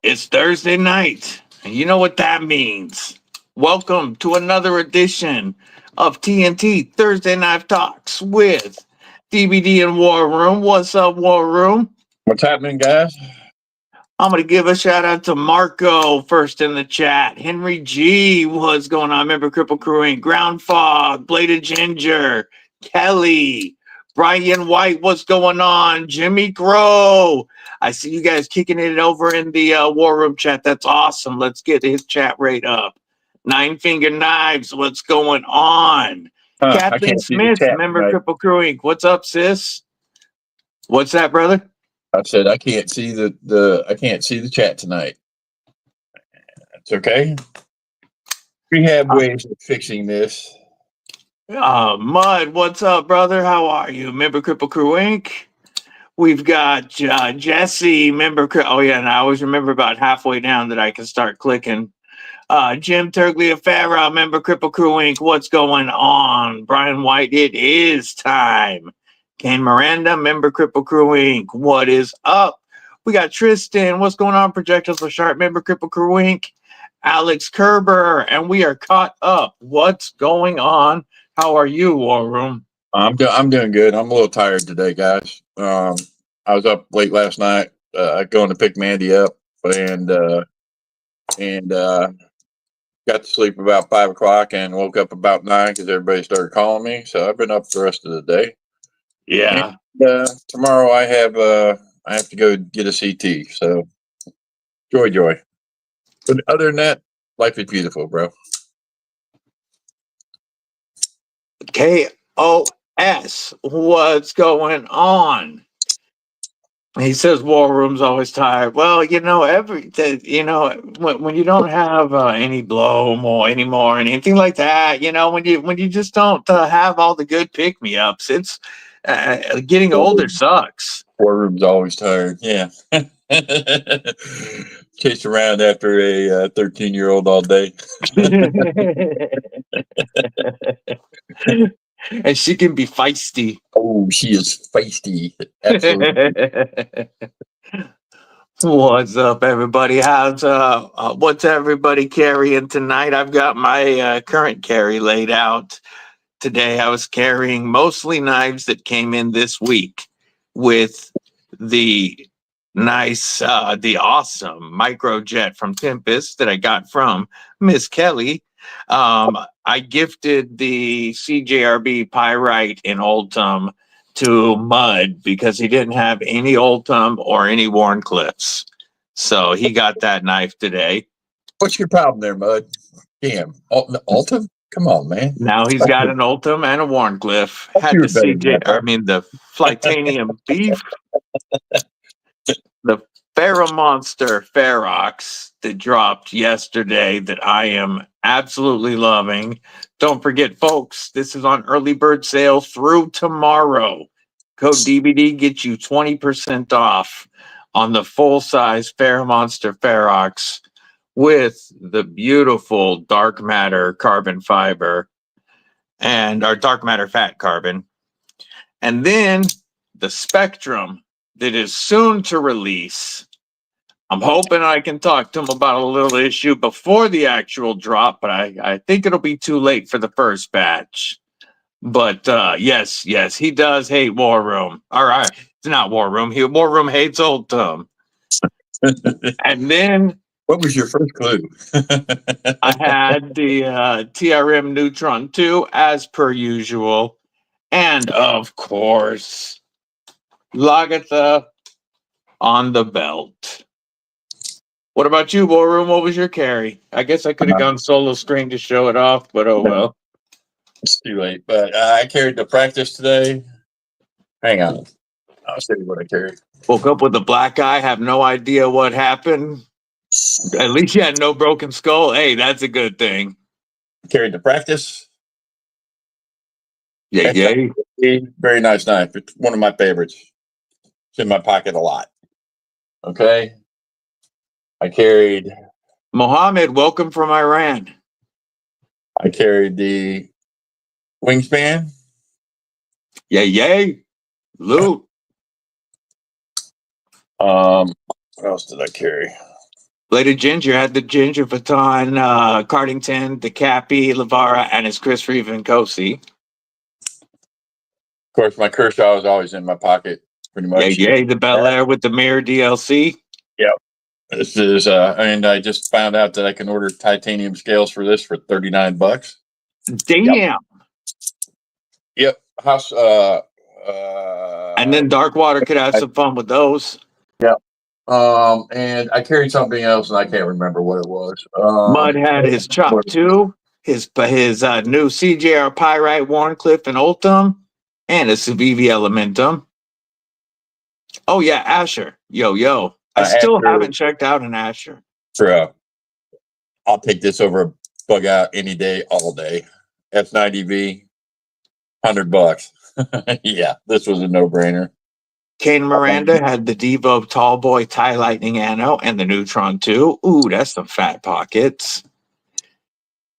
It's Thursday night, and you know what that means. Welcome to another edition of TNT Thursday Night Talks with DBD and WarRoom. What's up, WarRoom? What's happening, guys? I'm going to give a shout out to Marco first in the chat. Henry G, what's going on? Member Kripple Krew and Ground Fog, Bladed Ginger, Kelly, Brian White, what's going on? Jimmy Crow. I see you guys kicking it over in the War Room chat. That's awesome. Let's get his chat rate up. Nine Finger Knives, what's going on? Kathleen Smith, member Kripple Krew Inc. What's up, sis? What's that, brother? I said I can't see I can't see the chat tonight. That's okay. We have ways of fixing this. Mud, what's up, brother? How are you? Member Kripple Krew Inc. We've got Jesse, member. Oh yeah, and I always remember about halfway down that I can start clicking. Jim Tergliafera, member Kripple Krew Inc. What's going on? Brian White, it is time. Kane Miranda, member Kripple Krew Inc. What is up? We got Tristan. What's going on? Projectiles for Sharp, member Kripple Krew Inc. Alex Kerber, and we are caught up. What's going on? How are you, War Room? I'm doing good. I'm a little tired today, guys. I was up late last night, going to pick Mandy up, and got to sleep about 5 o'clock and woke up about 9 because everybody started calling me. So I've been up the rest of the day. Yeah. And, tomorrow I have to go get a CT. So joy. But other than that, life is beautiful, bro. KOS, what's going on? He says War Room's always tired. Well, you know, when you don't have any blow more anymore and anything like that, you know, when you just don't have all the good pick me ups, it's getting older sucks. War Room's always tired. Yeah. Chase around after a 13-year-old all day. And she can be feisty. Oh, she is feisty. Absolutely. What's up, everybody? What's everybody carrying tonight? I've got my current carry laid out. Today I was carrying mostly knives that came in this week with the the awesome Microjet from Tempest that I got from Miss Kelly. I gifted the CJRB Pyrite in Oldham to Mud because he didn't have any Oldham or any Warncliffs. So he got that knife today. What's your problem there, Mud? Damn. Oldham? Come on, man. Now he's got an Oldham and a Warncliffe. Had the Flytanium beef. The FerraMonster Ferox that dropped yesterday that I am absolutely loving. Don't forget, folks, this is on early bird sale through tomorrow. Code DBD gets you 20% off on the full-size FerraMonster Ferox with the beautiful dark matter carbon fiber and our dark matter fat carbon. And then the Spectrum that is soon to release. I'm hoping I can talk to him about a little issue before the actual drop, but I think it'll be too late for the first batch. But yes, he does hate War Room. All right, it's not War Room. War Room hates Oldham. And then, what was your first clue? I had the TRM Neutron 2 as per usual, and of course, Lagatha on the belt. What about you, War Room? What was your carry? I guess I could have gone solo screen to show it off, but oh well. It's too late. But I carried the practice today. Hang on. I'll show you what I carried. Woke up with a black eye, have no idea what happened. At least you had no broken skull. Hey, that's a good thing. Carried the practice. Yay. Very nice knife. It's one of my favorites. It's in my pocket a lot. Okay. I carried Mohammed, welcome from Iran. I carried the Wingspan. Yay. Loot. What else did I carry? Lady Ginger had the Ginger Baton, Cardington, the Cappy, Lavara, and his Chris Vivencosi. Of course, my Kershaw is always in my pocket, pretty much. Yeah, the Bel Air with the mirror DLC. Yep. This is, and I just found out that I can order titanium scales for this for $39. Damn. Yep. House. And then Darkwater could have some fun with those. Yep. And I carried something else, and I can't remember what it was. Mud had his Chop 2, his new CJR Pyrite, Warncliffe, and Ultim, and a Civivi Elementum. Oh, yeah, Asher. Yo. I still haven't checked out an Asher. Bro, I'll take this over a bug out any day, all day. F90V, $100. Yeah, this was a no-brainer. Kane Miranda had the Devo Tallboy Tie Lightning Anno and the Neutron 2. Ooh, that's some fat pockets.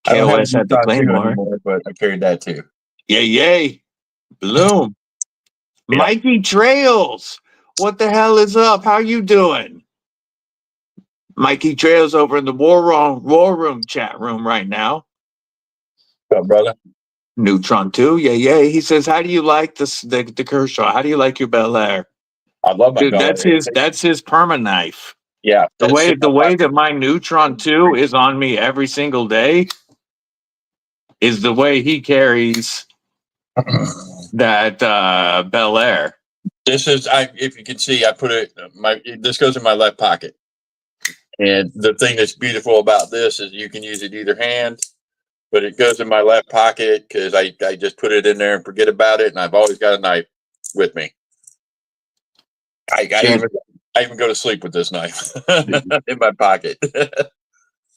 KOS had the Claymore. Anymore, but I carried that too. Yay. Bloom. Yeah. Mikey Trails. What the hell is up? How you doing? Mikey Trails over in the WarRoom chat room right now. What's up, brother? Neutron 2. Yay. He says, how do you like the Kershaw? How do you like your Bel Air? I love my Dude, Bel Air. that's his perma knife. Yeah. The way that my Neutron 2 is on me every single day is the way he carries that Bel Air. This is, if you can see, I put it, this goes in my left pocket. And the thing that's beautiful about this is you can use it either hand, but it goes in my left pocket because I just put it in there and forget about it. And I've always got a knife with me. I even go to sleep with this knife in my pocket.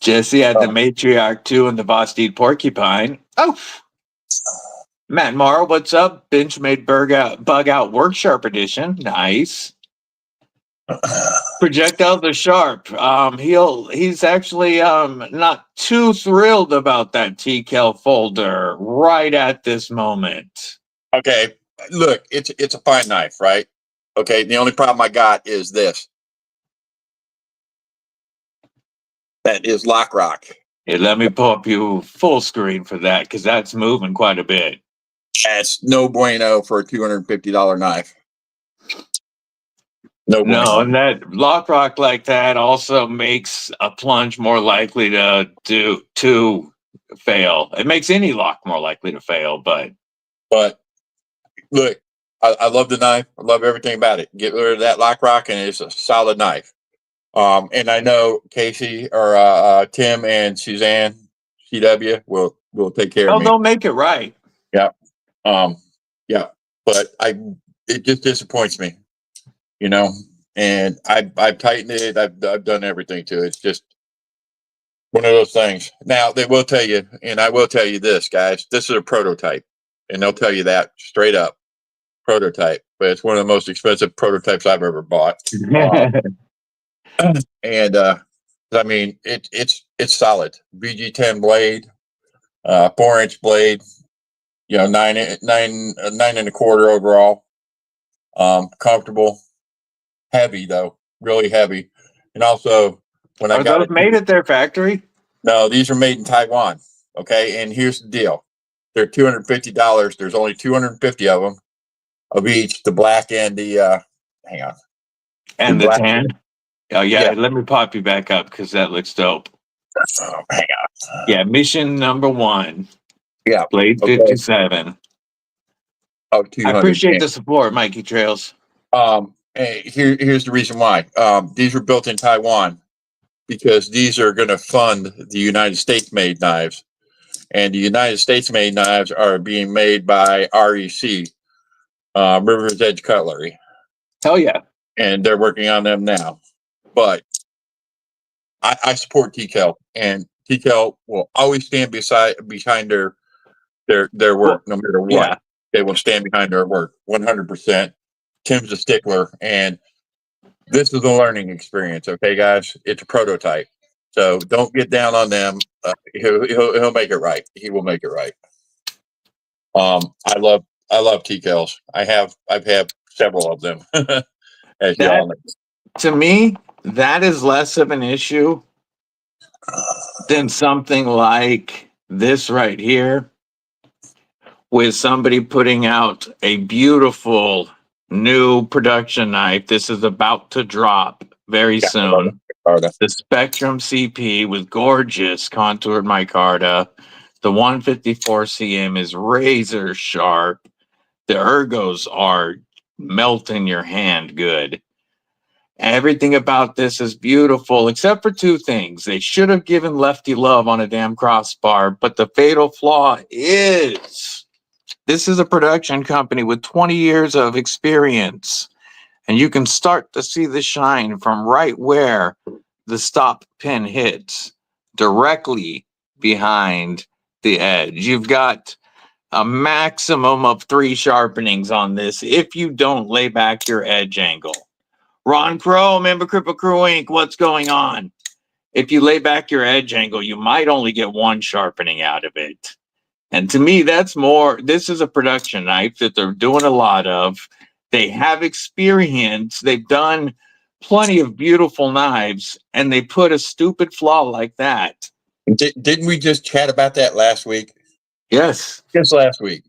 Jesse had the Matriarch 2 and the Vosteed Porcupine. Oh, Matt Morrow, what's up? Bench made Bug Out Work Sharp Edition. Nice. Projectiles are sharp. He's actually not too thrilled about that TKL folder right at this moment. Okay, look, it's a fine knife, right? Okay, the only problem I got is this. That is lock rock. Hey, let me pull up you full screen for that because that's moving quite a bit. That's no bueno for a $250 knife. No, and that lock rock like that also makes a plunge more likely to fail. It makes any lock more likely to fail, but look, I love the knife. I love everything about it. Get rid of that lock rock, and it's a solid knife. And I know Casey or Tim and Suzanne CW will take care of me. They'll make it right. Yeah. Yeah. But it just disappoints me, you know. And I've tightened it. I've done everything to it. It's just one of those things. Now they will tell you, and I will tell you this, guys. This is a prototype, and they'll tell you that straight up. Prototype, but it's one of the most expensive prototypes I've ever bought. And I mean, it's solid. VG10 blade, 4-inch blade. You know, 9 1/4 overall. Comfortable, heavy though, really heavy. And also, when I got those made at their factory? No, these are made in Taiwan. Okay, and here's the deal: they're $250. There's only 250 of them, of each. The black and the hang on, and the tan. Oh yeah, let me pop you back up because that looks dope. Oh, hang on. Yeah, mission number 1. Yeah, blade 57. Oh, I appreciate the support, Mikey Trails. Here's the reason why. These were built in Taiwan because these are going to fund the United States made knives, and the United States made knives are being made by REC, River's Edge Cutlery. Hell yeah! And they're working on them now. But I support TKL, and TKL will always stand behind their work, no matter what. Yeah. They will stand behind their work 100%. Tim's a stickler, and this is a learning experience. Okay, guys, it's a prototype, so don't get down on them. He'll make it right. He will make it right. I love TKLs. I've had several of them. As y'all know. To me, that is less of an issue than something like this right here, with somebody putting out a beautiful new production knife. This is about to drop very soon. The Spectrum CP with gorgeous contoured micarta. The 154 CM is razor sharp. The ergos are melt in your hand good. Everything about this is beautiful, except for two things. They should have given Lefty love on a damn crossbar, but the fatal flaw is this is a production company with 20 years of experience, and you can start to see the shine from right where the stop pin hits, directly behind the edge. You've got a maximum of 3 sharpenings on this if you don't lay back your edge angle. Ron Crow, member Kripple Krew Inc., what's going on? If you lay back your edge angle, you might only get 1 sharpening out of it. And to me, that's more, this is a production knife that they're doing a lot of. They have experience. They've done plenty of beautiful knives, and they put a stupid flaw like that. Didn't we just chat about that last week? Yes. Just last week.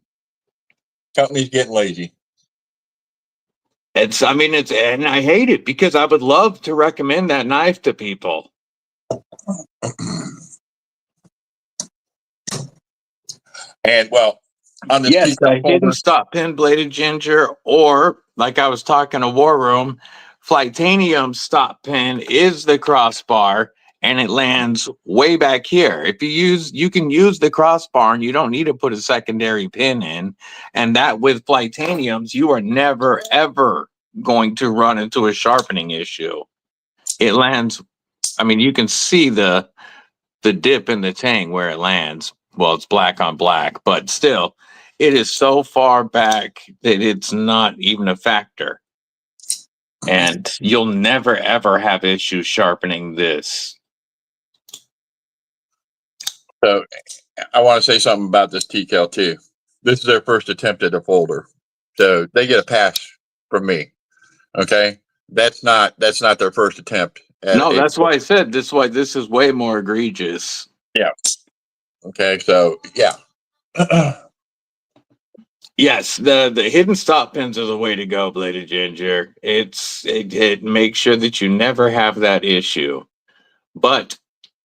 Companies getting lazy. And I hate it because I would love to recommend that knife to people. And well, on this yes, I didn't stop pin bladed ginger, or like I was talking to WarRoom, Flytanium stop pin is the crossbar, and it lands way back here. If you can use the crossbar, and you don't need to put a secondary pin in. And that with Flytaniums, you are never ever going to run into a sharpening issue. It lands. I mean, you can see the dip in the tang where it lands. Well, it's black on black, but still, it is so far back that it's not even a factor. And you'll never, ever have issues sharpening this. So I want to say something about this TKL too. This is their first attempt at a folder. So they get a pass from me. Okay. That's not their first attempt. No, that's why I said this is way more egregious. Yeah. Okay. So yeah. Yes, the hidden stop pins are the way to go, bladed ginger. It makes sure that you never have that issue. But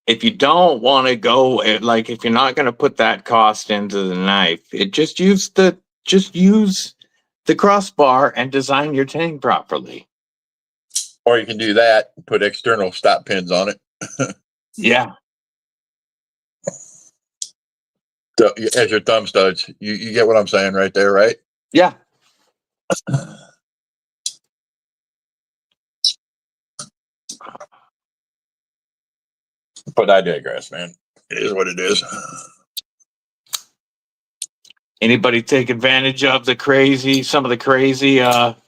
if you don't want to go, like if you're not going to put that cost into the knife, just use the crossbar and design your tang properly. Or you can do that, put external stop pins on it. Yeah. So as your thumb studs, you get what I'm saying right there, right? Yeah. But I digress, man. It is what it is. Anybody take advantage of some of the crazy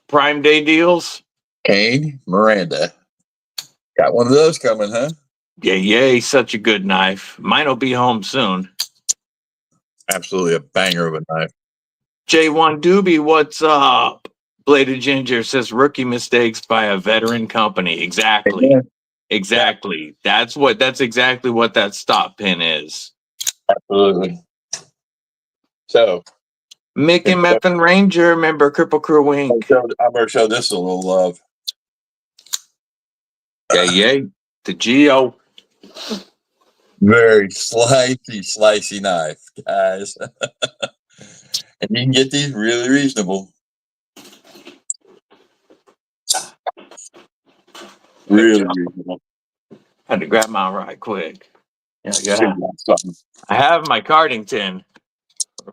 Prime Day deals? Kane, Miranda. Got one of those coming, huh? Yay, such a good knife. Mine will be home soon. Absolutely a banger of a knife. J1 Doobie, what's up? Bladed Ginger says rookie mistakes by a veteran company. Exactly. Yeah. Exactly. Yeah. That's exactly what that stop pin is. Absolutely. So Mick and Meffin Ranger, member Kripple Krew Inc. I'm gonna show this a little love. Yay. The Geo. Very slicey knife, guys. And you can get these really reasonable. Really reasonable. Had to grab mine right quick. Yeah. I have my Cardington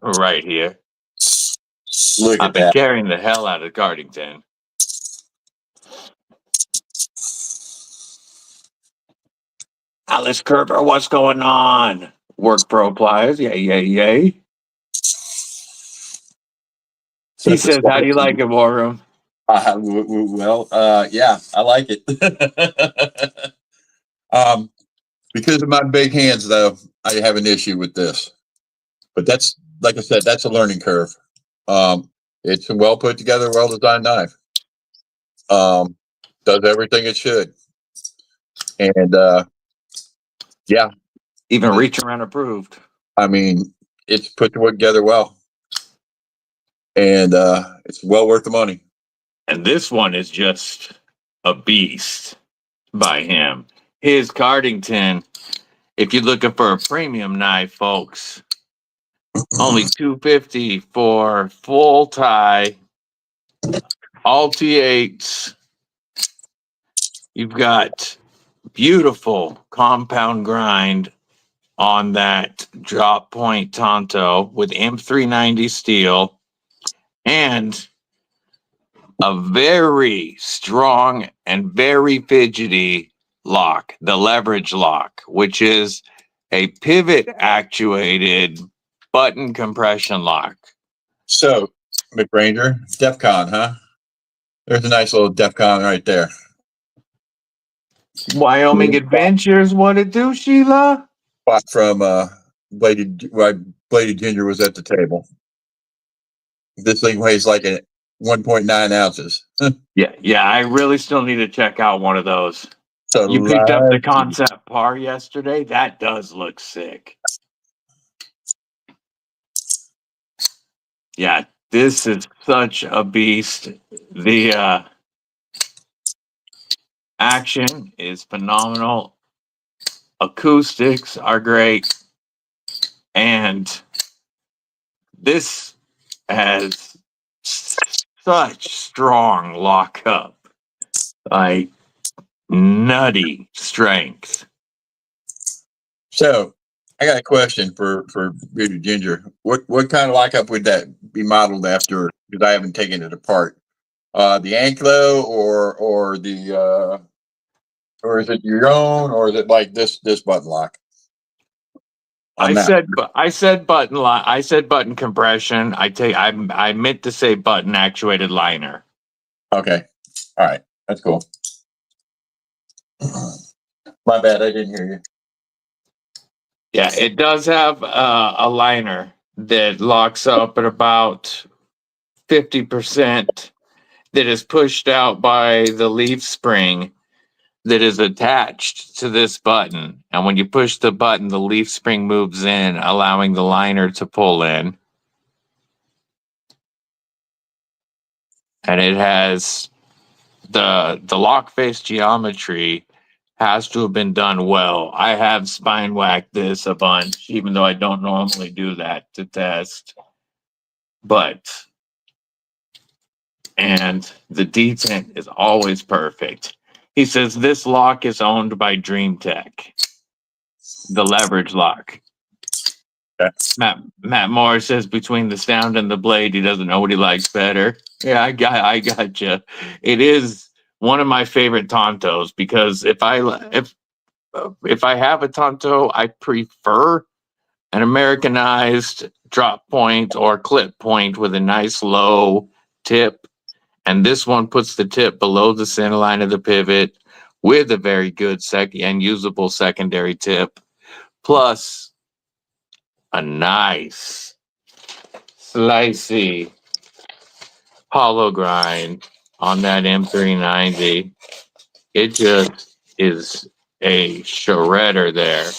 right here. Look I've been carrying the hell out of Cardington. Alice Kerber, what's going on? Work Pro Pliers, yay. He says, how do you like it, WarRoom? Yeah, I like it. Because of my big hands, though, I have an issue with this. But that's, like I said, that's a learning curve. It's a well put together, well designed knife. Does everything it should. And Yeah. Even reach around approved. I mean, it's put together well. And it's well worth the money. And this one is just a beast by him. His Cardington, if you're looking for a premium knife, folks, only $250 for full tie, all T8s. You've got beautiful compound grind on that drop point Tonto with M390 steel and a very strong and very fidgety lock, the leverage lock, which is a pivot actuated button compression lock. So, McRanger, DEFCON, huh? There's a nice little DEFCON right there. Wyoming Adventures, what it do, Sheila? Spot from Bladed Ginger was at the table. This thing weighs like 1.9 ounces. Yeah, I really still need to check out one of those. So You picked up the Kansept par yesterday? That does look sick. Yeah, this is such a beast. The action is phenomenal. Acoustics are great. And this has such strong lockup. Like nutty strength. So I got a question for Bearded Ginger. What kind of lockup would that be modeled after? Because I haven't taken it apart. The Anklo or the or is it your own, or is it like this button lock? I said button lock. I said button compression. I meant to say button actuated liner. Okay, all right, that's cool. My bad, I didn't hear you. Yeah, it does have a liner that locks up at about 50%. That is pushed out by the leaf spring that is attached to this button. And when you push the button, the leaf spring moves in, allowing the liner to pull in. And it has the lock face geometry has to have been done well. I have spine whacked this a bunch, even though I don't normally do that to test. And the detent is always perfect. He says this lock is owned by DreamTech, the leverage lock. Okay. Matt Moore says between the sound and the blade, he doesn't know what he likes better. Yeah, I got you. It is one of my favorite Tontos because if I have a Tonto, I prefer an Americanized drop point or clip point with a nice low tip. And this one puts the tip below the center line of the pivot with a very good and usable secondary tip, plus a nice slicey hollow grind on that M390. It just is a shredder there.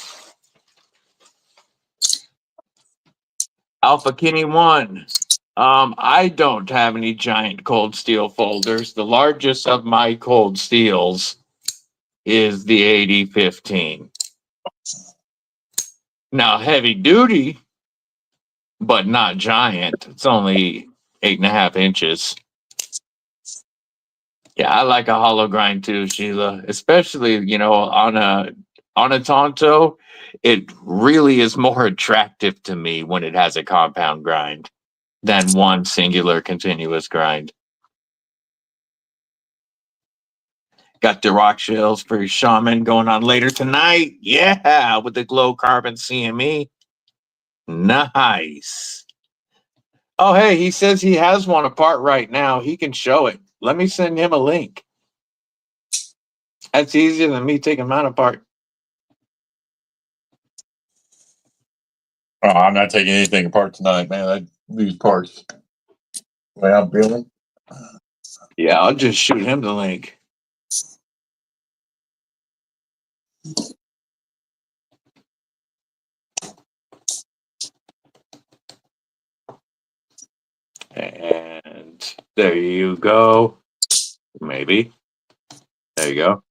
Alpha Kinney 1. I don't have any giant cold steel folders. The largest of my cold steels is the 8015. Now, heavy duty, but not giant. It's only 8.5 inches. Yeah, I like a hollow grind too, Sheila. Especially, on a Tonto, it really is more attractive to me when it has a compound grind than one singular continuous grind. Got the rock shells for Shaman going on later tonight. Yeah, with the glow carbon CME. Nice. Oh, hey, he says he has one apart right now. He can show it. Let me send him a link. That's easier than me taking mine apart. Oh, I'm not taking anything apart tonight, man. I lose parts. The way I'm feeling. Yeah, I'll just shoot him the link. And there you go. Maybe. There you go.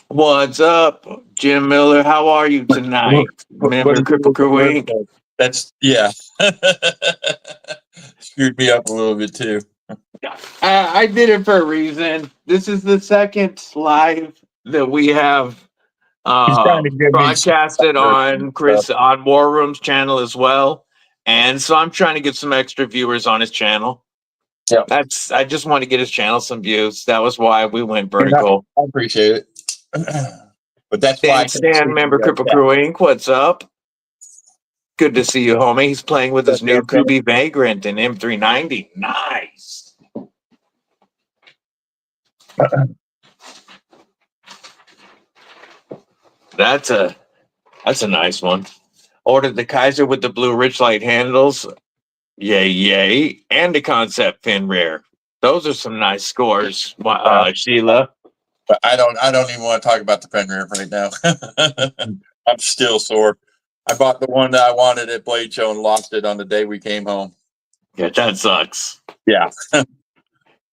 What's up, Jim Miller? How are you tonight? Remember Kripple Krew Inc.? That's, yeah. Screwed me up a little bit too. I did it for a reason. This is the second live that we have broadcasted on WarRoom's channel as well. And so I'm trying to get some extra viewers on his channel. Yeah. I just want to get his channel some views. That was why we went vertical. I appreciate it. But that's why Stan member Kripple Krew Inc. What's up? Good to see you, homie. He's playing with his new Kubi Vagrant and M390. Nice. That's a nice one. Ordered the Kaiser with the blue Richlight handles. Yay, yay. And the Kansept fin rear. Those are some nice scores, Sheila. But I don't even want to talk about the pen rear right now. I'm still sore. I bought the one that I wanted at Blade Show and lost it on the day we came home. Yeah, that sucks. Yeah.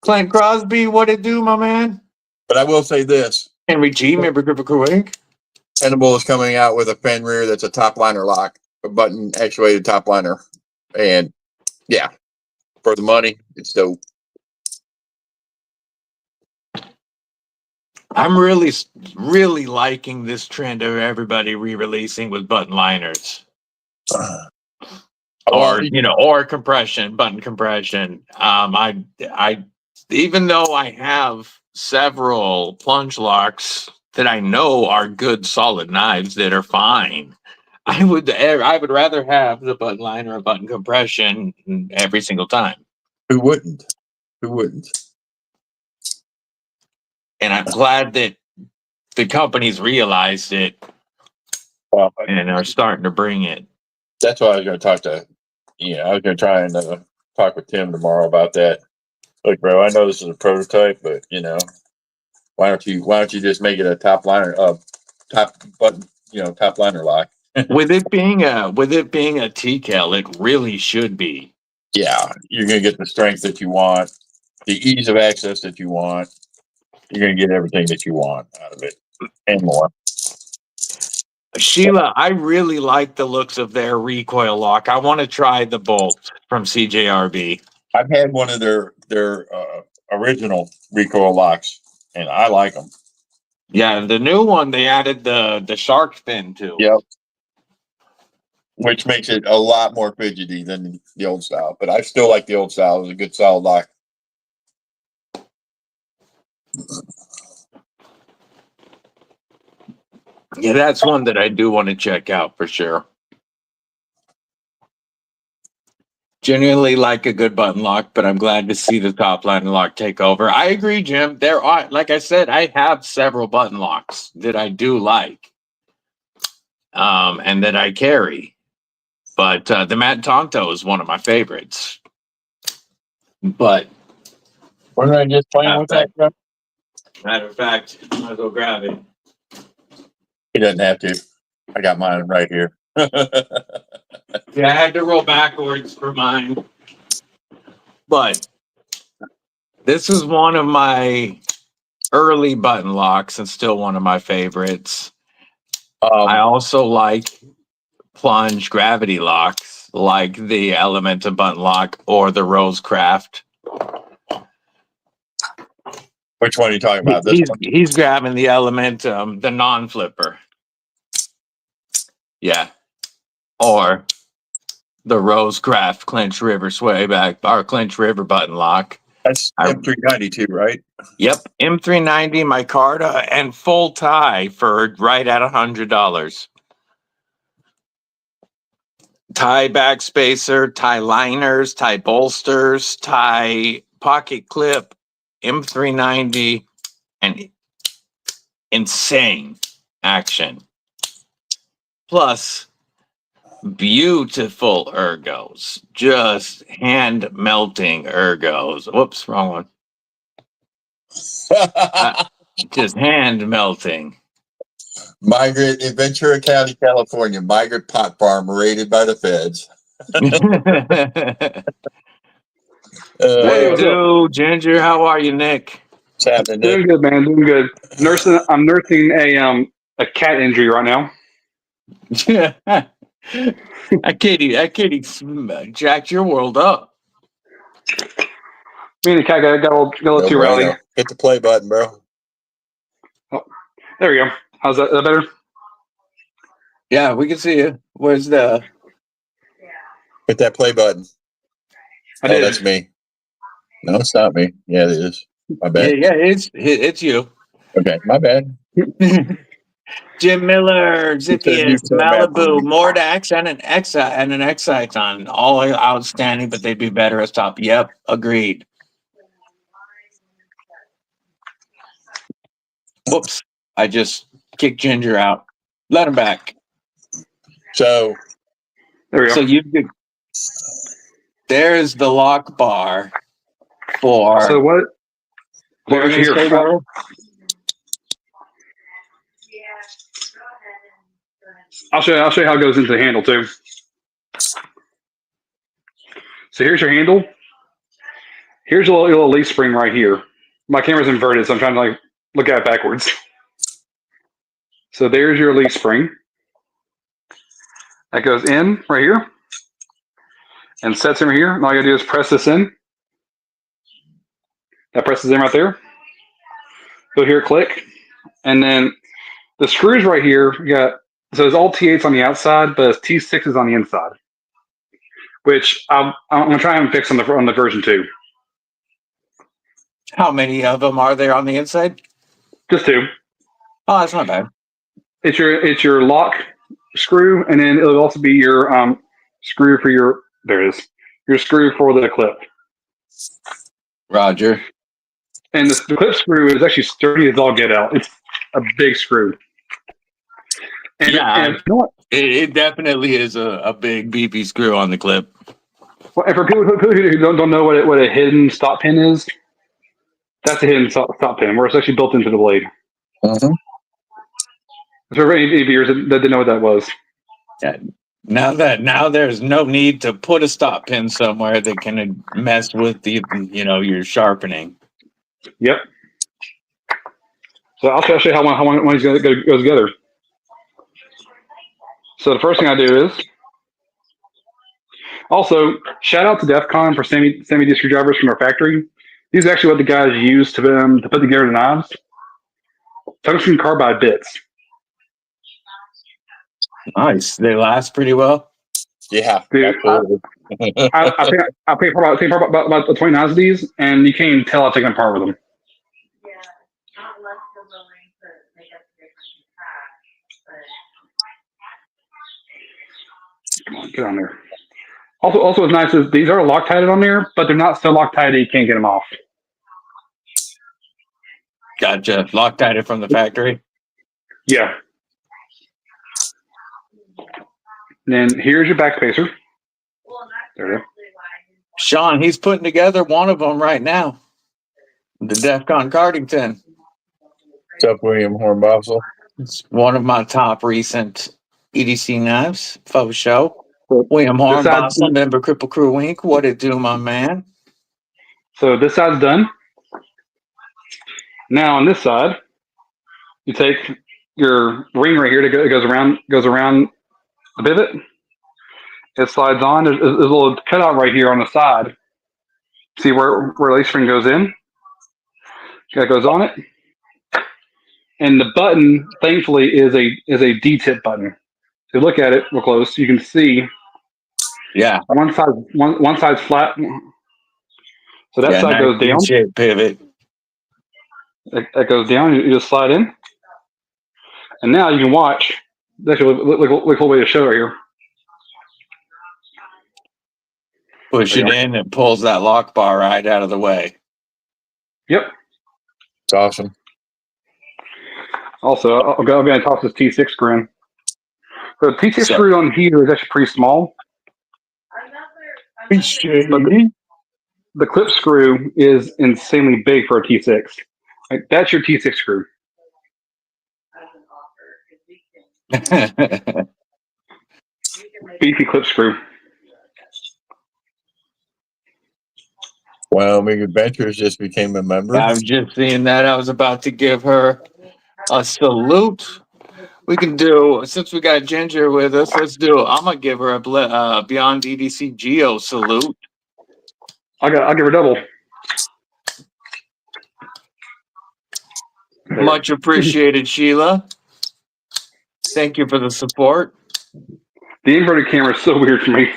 Clint Crosby, what it do, my man? But I will say this. Henry G, member Kripple Krew Inc. Tenable is coming out with a pen rear that's a top liner lock, a button actuated top liner. And yeah, for the money, it's dope. I'm really liking this trend of everybody re-releasing with button liners. Or compression, button compression. I even though I have several plunge locks that I know are good solid knives that are fine, I would rather have the button liner or button compression every single time. Who wouldn't? And I'm glad that the companies realized it and are starting to bring it. That's why I was going to talk to, I was going to try and talk with Tim tomorrow about that. Look, bro, I know this is a prototype, but why don't you just make it a top liner, top button, top liner lock? with it being a TCAL, it really should be. Yeah, you're going to get the strength that you want, the ease of access that you want. You're going to get everything that you want out of it and more. Sheila, I really like the looks of their recoil lock. I want to try the bolt from CJRB. I've had one of their original recoil locks, and I like them. Yeah, the new one, they added the shark fin to. Yep. Which makes it a lot more fidgety than the old style. But I still like the old style. It was a good solid lock. Yeah, that's one that I do want to check out for sure. Genuinely like a good button lock, but I'm glad to see the top line lock take over. I agree, Jim. There are, like I said, I have several button locks that I do like, and that I carry. But the Mad Tonto is one of my favorites. But wasn't I just playing with that? Matter of fact, I might go grab it. He doesn't have to. I got mine right here. Yeah, I had to roll backwards for mine. But this is one of my early button locks and still one of my favorites. I also like plunge gravity locks, like the Elementum button lock or the Rosecraft. Which one are you talking about? He's grabbing the Elementum, the non-flipper. Yeah. Or the Rosecraft Clinch River swayback or Clinch River button lock. That's M390 too, right? Yep. M390, micarta, and full tie for right at $100. Tie backspacer, tie liners, tie bolsters, tie pocket clip, M390, and insane action. Plus, beautiful ergos, just hand melting ergos. Whoops, wrong one. Just hand melting. Migrant in Ventura County, California. Migrant pot farm raided by the feds. Hey, What what's up? do, Ginger? How are you, Nick? What's happening, Doing Nick? good, man. Doing good. I'm nursing a cat injury right now. That kitty jacked your world up. Me and the cat got a little No too rowdy. bueno. Hit the play button, bro. There we go. How's that? Is that better? Yeah, we can see you. Where's the? Hit that play button. I did. That's me. No, it's not me. Yeah, it is. My Yeah, bad. yeah, it's you. Okay, my bad. Jim Miller, said you Zithius, said that. Malibu, Mordax, and an Exciton. All are outstanding, but they'd be better as top. Yep, agreed. Whoops. I just kicked Ginger out. Let him back. So There we go. So there's the lock bar for. So what What were you here? gonna say, brother? I'll show you how it goes into the handle too. So here's your handle. Here's your little leaf spring right here. My camera's inverted, so I'm trying to like look at it backwards. So there's your leaf spring. That goes in right here and sets in right here. And all you gotta do is press this in. That presses in right there. Go here, click. And then the screws right here, you got, so there's all T8s on the outside, but it's T6s on the inside, which I'm gonna try and fix on the version 2. How many of them are there on the inside? Just 2. Oh, that's not bad. It's your lock screw, and then it'll also be your screw for your, there it is, your screw for the clip. Roger. And the clip screw is actually sturdy as all get out. It's a big screw. And, Yeah, and you know what? It definitely is a big beefy screw on the clip. Well, and for people who don't know what a hidden stop pin is, that's a hidden stop pin, where it's actually built into the blade. mm-hmm. For any viewers that didn't know what that was. Yeah. Now there's no need to put a stop pin somewhere that can mess with your sharpening. Yep. So I'll show you how one is going to go together. So the first thing I do is, also shout out to DEF CON for semi D screwdrivers from our factory. These are actually what the guys use to put together the knives. Tungsten carbide bits. Nice. They last pretty well. Yeah, Dude, absolutely. I paid for about 20 knives of these, and you can't even tell I've taken them apart with them. Come on, get on there. Also, what's nice is these are Loctited on there, but they're not so Loctited that you can't get them off. Gotcha. Loctite from the factory. Yeah. And then here's your back spacer. There we go. Sean, he's putting together one of them right now. The DEF CON Cardington. What's up, William Hornbosel? It's one of my top recent EDC knives. Faux show. So William this side- Hornbosel, member Kripple Krew Inc. What it do, my man? So this side's done. Now on this side, you take your ring right here that goes around the pivot. It slides on. There's a little cutout right here on the side. See where the lace string goes in? That goes on it. And the button, thankfully, is a D-tip button. If you look at it real close, you can see. Yeah. One side's flat. So that side goes down. Shape pivot. That goes down. You just slide in. And now you can watch. Actually, look a cool way to show right here. Push it in, it pulls that lock bar right out of the way. Yep. It's awesome. Also, I'm going to toss this T6 screw in. So the T6 screw on here is actually pretty small. But the clip screw is insanely big for a T6. Like, that's your T6 screw. Beefy clip screw. Wyoming Adventures just became a member. I was just seeing that. I was about to give her a salute. We can do, since we got Ginger with us, let's do, I'm going to give her a Beyond EDC Geo salute. I'll give her double. Much appreciated, Sheila. Thank you for the support. The inverted camera is so weird for me.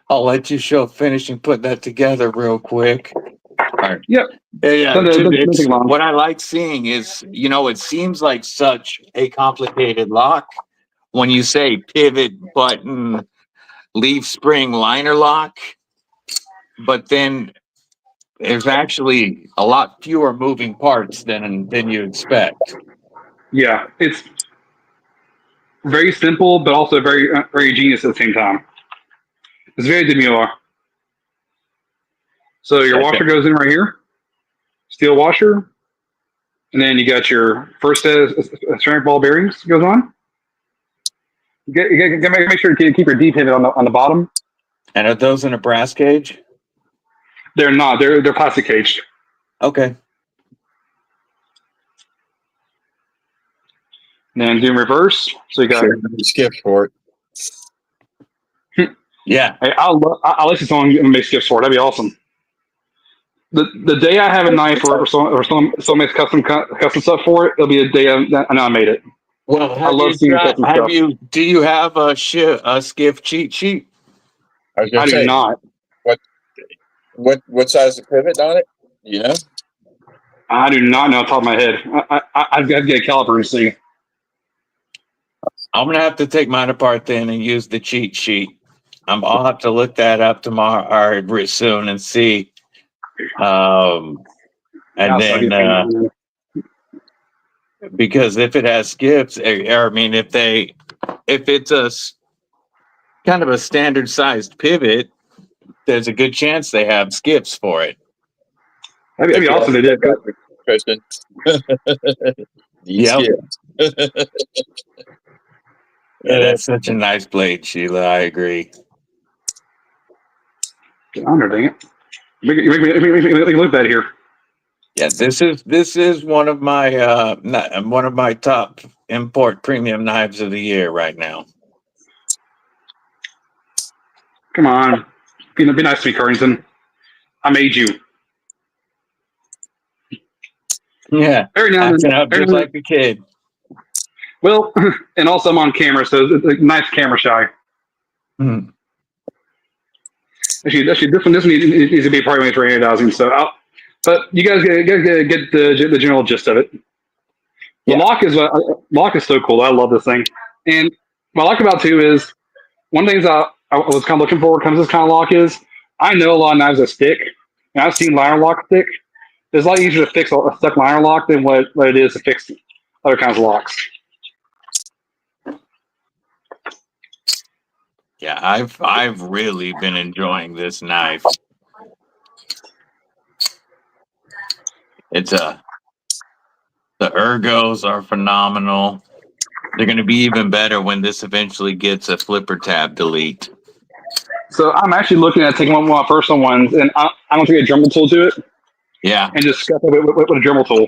I'll let you show finishing putting that together real quick. All right. Yep. Yeah, Nothing long. what I like seeing is, you know, it seems like such a complicated lock when you say pivot, button, leaf spring, liner lock, but then there's actually a lot fewer moving parts than you expect. Yeah, it's very simple, but also very very genius at the same time. It's very demure. So your washer goes in right here, steel washer, and then you got your first set of ceramic ball bearings goes on. You got to make sure to keep your D pivot on the bottom. And are those in a brass cage? They're not. They're plastic caged. Okay. And then do reverse. So you got skips for it. Yeah. Hey, I'll let you someone make skips for it. That'd be awesome. The day I have a knife or someone makes custom stuff for it, it'll be a day I know I made it. Well, I love seeing custom stuff. Do you have a skiff cheat sheet? I do not. What size of pivot on it? You know? I do not know off the top of my head. I've got to get a caliper and see. I'm gonna have to take mine apart then and use the cheat sheet. I'll have to look that up tomorrow or soon and see. And then because if it has skips, I mean, if it's a kind of a standard sized pivot, there's a good chance they have skips for it. That'd be awesome. They did, Kristen. Yeah. Yeah, that's such a nice blade, Sheila. I agree. Get on there, dang it! Make me look at here. Yeah, this is one of my top import premium knives of the year right now. Come on, be nice to me, Currington. I made you. Yeah, acting up just like a kid. Well, and also I'm on camera, so it's a nice camera shy. Hmm. Actually, this one needs to be probably for 8,000. So, but you guys get the general gist of it. The lock is so cool. I love this thing. And what I like about it too is one of the things I was kind of looking for when it comes to this kind of lock is I know a lot of knives that stick, and I've seen liner lock stick. It's a lot easier to fix a stuck liner lock than what it is to fix other kinds of locks. Yeah, I've really been enjoying this knife. The ergos are phenomenal. They're going to be even better when this eventually gets a flipper tab delete. So I'm actually looking at taking one of my personal ones, and I'm going to take a Dremel tool to it. Yeah, and just scuff it with a Dremel tool.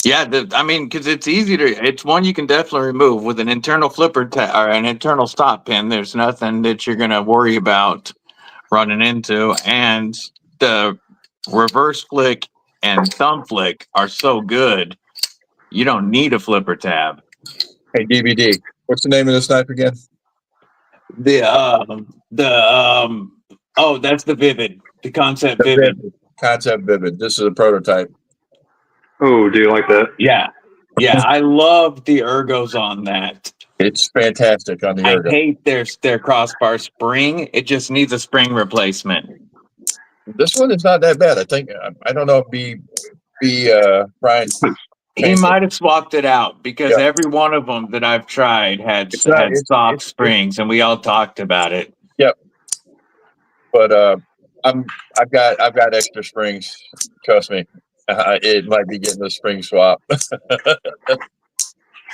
Yeah, I mean, because it's easy to. It's one you can definitely remove with an internal flipper or an internal stop pin. There's nothing that you're going to worry about running into, and the reverse flick and thumb flick are so good. You don't need a flipper tab. Hey, DBD, what's the name of this knife again? That's the Vivid, the Kansept Vivid. Kansept Vivid. This is a prototype. Oh, do you like that? Yeah. Yeah, I love the ergos on that. It's fantastic on the ergo. I hate their crossbar spring. It just needs a spring replacement. This one is not that bad. I think, I don't know if Brian. He might have swapped it out because every one of them that I've tried had soft springs, and we all talked about it. Yep. But I've got extra springs. Trust me, it might be getting a spring swap.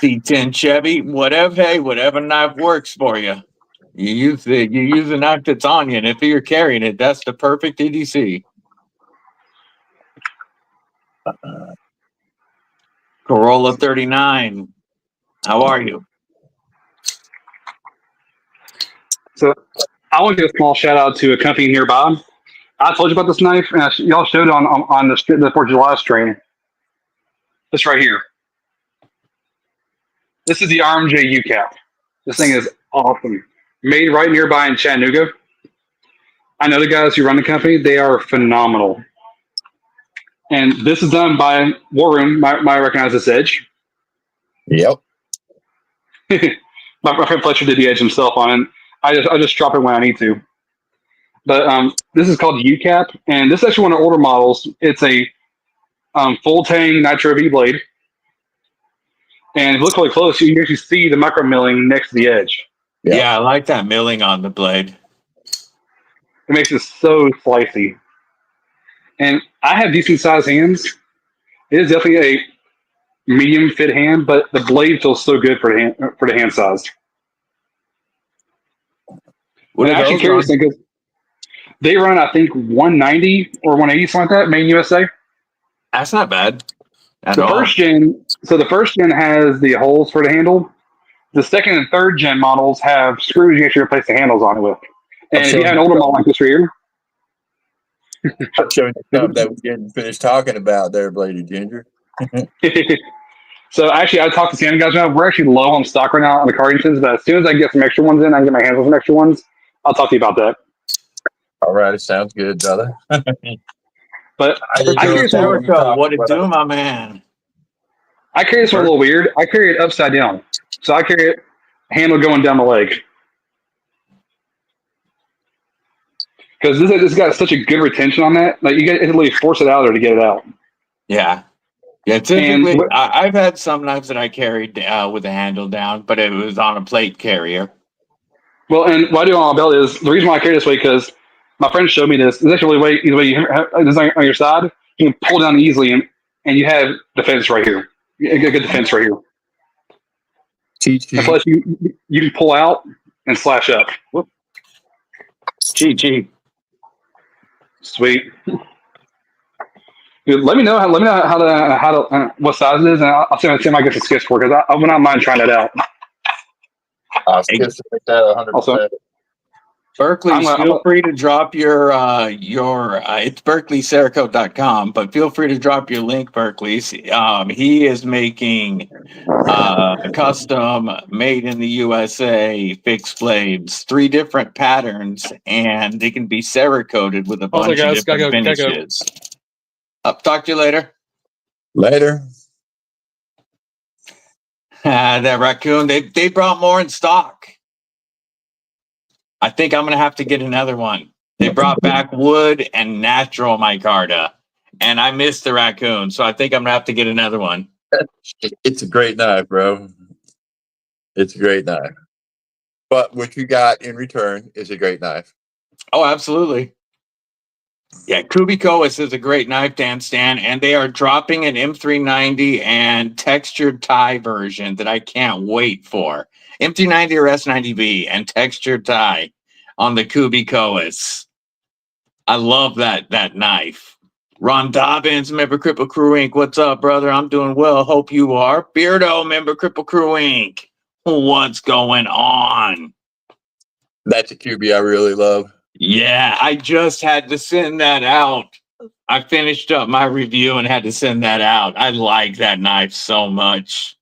C10 Chevy, whatever. Hey, whatever knife works for you. You use it. You use a knife that's on you, and if you're carrying it, that's the perfect EDC. Corolla 39. How are you? So I want to give a small shout out to a company nearby. I told you about this knife, and y'all showed it on the 4th of July stream. This right here. This is the RMJ U-Cap. This thing is awesome. Made right nearby in Chattanooga. I know the guys who run the company. They are phenomenal. And this is done by WarRoom. Might recognize this edge. Yep. my friend Fletcher did the edge himself on it. I just drop it when I need to. But this is called the U-Cap, and this is actually one of the older models. It's a full tang nitro V blade. And if you look really close, you can actually see the micro milling next to the edge. Yep. Yeah, I like that milling on the blade. It makes it so slicey. And I have decent sized hands. It is definitely a medium fit hand, but the blade feels so good for the hand size. What I are actually those curious on? because they run, I think, 190 or 180, something like that, made in USA. That's not bad at The all. first gen, so the first gen has the holes for the handle. The second and third gen models have screws you actually replace the handles on it with. And if you have an older model like this right here, I'm showing you something that we didn't finish talking about there, Bladed Ginger. so actually, I talked to Santa guys now. We're actually low on stock right now on the Cardingtons, but as soon as I get some extra ones in, I can get my hands on some extra ones. I'll talk to you about that. All right, it sounds good, brother. But I didn't I know carry if this that one. would be talking What it about. do, my man? I carry this one a little weird. I carry it upside down, so I carry it handle going down the leg. Because this got such a good retention on that, like you got to literally force it out there to get it out. Yeah. Yeah, typically, And I've had some knives that I carried with the handle down, but it was on a plate carrier. well, and what I do on my belt is the reason why I carry this way because my friend showed me this. It's actually the way you have this on your side. You can pull down easily, and you have defense right here. You get good defense right here. Cheat And sheet. plus, you can pull out and slash up. Cheat. Sweet. Dude, let me know how to what size it is, and I'll see if I get some skips for because I would not mind trying that out. Skips to make that 100%. Also, Berkeley, I'm feel free to drop your it's berkeleycerakote.com, but feel free to drop your link, Berkeley. He is making custom made in the USA fixed blades, 3 different patterns, and they can be Cerakoted with a bunch of different finishes. Talk to you later. Later. That raccoon, they brought more in stock. I think I'm going to have to get another one. They brought back wood and natural micarta, and I missed the raccoon, so I think I'm going to have to get another one. It's a great knife, bro. It's a great knife. But what you got in return is a great knife. Oh, absolutely. Yeah, Kubikois is a great knife dance stand, and they are dropping an M390 and textured tie version that I can't wait for. M390 or S90B and textured tie on the Kubikois. I love that knife. Ron Dobbins, member Kripple Krew Inc. What's up, brother? I'm doing well. Hope you are. Beardo, member Kripple Krew Inc. What's going on? That's a QB I really love. Yeah, I just had to send that out. I finished up my review and had to send that out. I like that knife so much.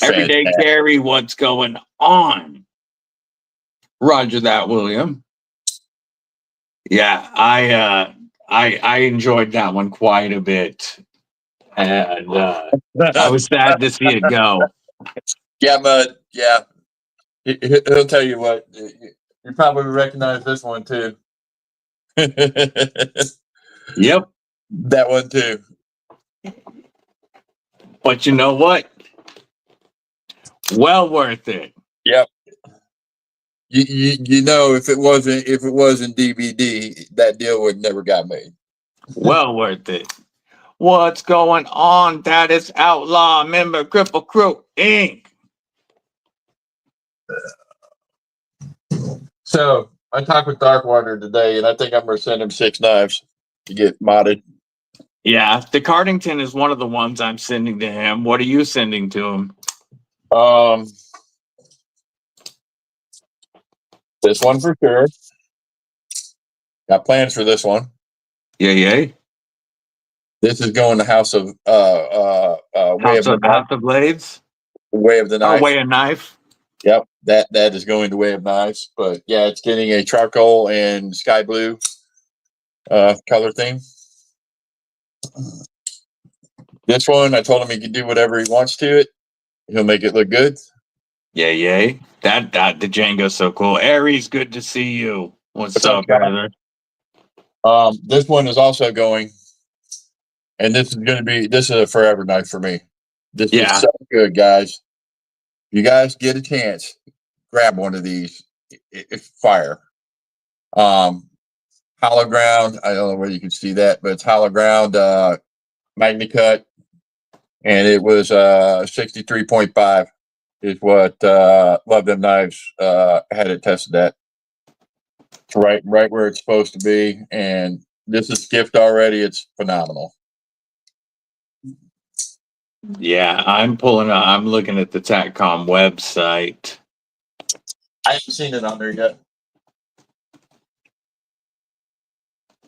Everyday carry, what's going on? Roger that, William. Yeah, I enjoyed that one quite a bit. And I was sad to see it go. Yeah, but yeah. He'll tell you what. You probably recognize this one too. Yep. That one too. But you know what? Well worth it. Yep. You know if it wasn't DBD, that deal would never got made. Well worth it. What's going on? That is Outlaw member Kripple Krew Inc. So I talked with Darkwater today, and I think I'm going to send him 6 knives to get modded. Yeah, the Cardington is one of the ones I'm sending to him. What are you sending to him? This one for sure. Got plans for this one. Yay. This is going to House of Way of the Blades? Way of the Knife. Oh, Way of Knife. Yep, that is going to Way of Knives. But yeah, it's getting a charcoal and sky blue color theme. This one, I told him he can do whatever he wants to it. He'll make it look good. Yay. That the Django's so cool. Aries, good to see you. What's up, brother? This one is also going, and this is a forever knife for me. This is so good, guys. You guys get a chance, grab one of these. It's fire. Hollow ground. I don't know whether you can see that, but it's hollow ground Magna Cut, and it was 63.5 is what Love Them Knives had it tested at. It's right where it's supposed to be, and this is skipped already. It's phenomenal. Yeah, I'm looking at the TakCom website. I haven't seen it on there yet.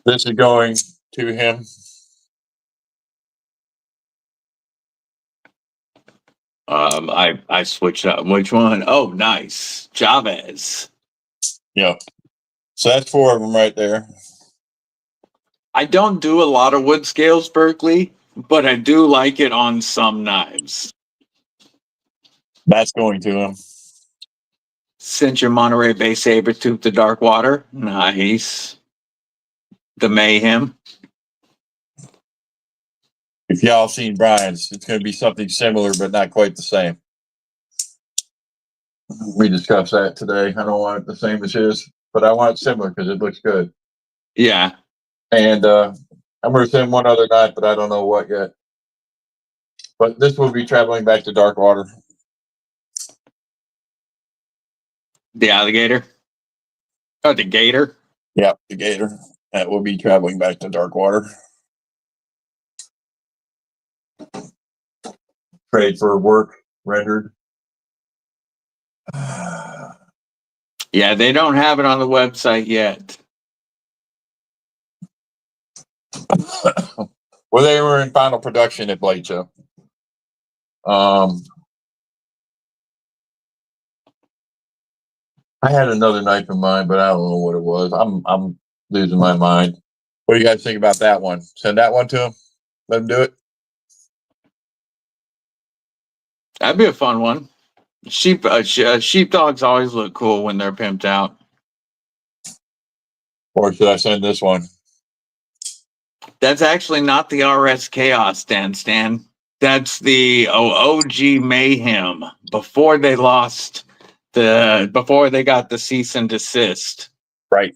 This is going to him. I switched up. Which one? Oh, nice. Chavez. Yeah. So that's 4 of them right there. I don't do a lot of wood scales, Berkeley, but I do like it on some knives. That's going to him. Sent your Monterey Bay Sabertooth to Darkwater. Nice. The Mayhem. If y'all seen Brian's, it's going to be something similar, but not quite the same. We discussed that today. I don't want it the same as his, but I want it similar because it looks good. Yeah. And I'm going to send one other knife, but I don't know what yet. But this will be traveling back to Darkwater. The alligator? Oh, the gator? Yep, the gator. That will be traveling back to Darkwater. Trade for work rendered. Yeah, they don't have it on the website yet. Well, they were in final production at Blade Show. I had another knife in mind, but I don't know what it was. I'm losing my mind. What do you guys think about that one? Send that one to him. Let him do it. That'd be a fun one. Sheepdogs always look cool when they're pimped out. Or should I send this one? That's actually not the RS Chaos, Stan. That's the OG Mayhem before they got the cease and desist. Right.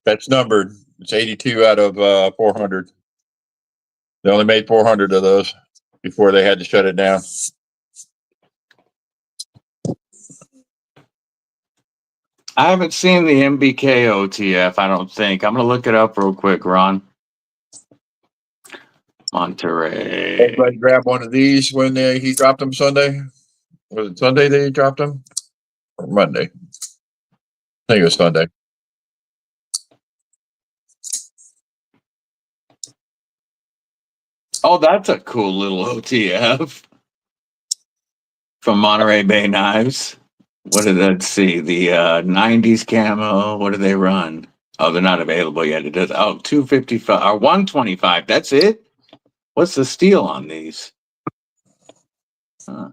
That's numbered. It's 82 out of 400. They only made 400 of those before they had to shut it down. I haven't seen the MBK OTF, I don't think. I'm going to look it up real quick, Ron. Monterey. Everybody grab one of these when he dropped them Sunday. Was it Sunday that he dropped them? Or Monday? I think it was Sunday. Oh, that's a cool little OTF from Monterey Bay Knives. What did that see? The 90s camo. What do they run? Oh, they're not available yet. It does. Oh, 255 or 125. That's it. What's the steel on these? So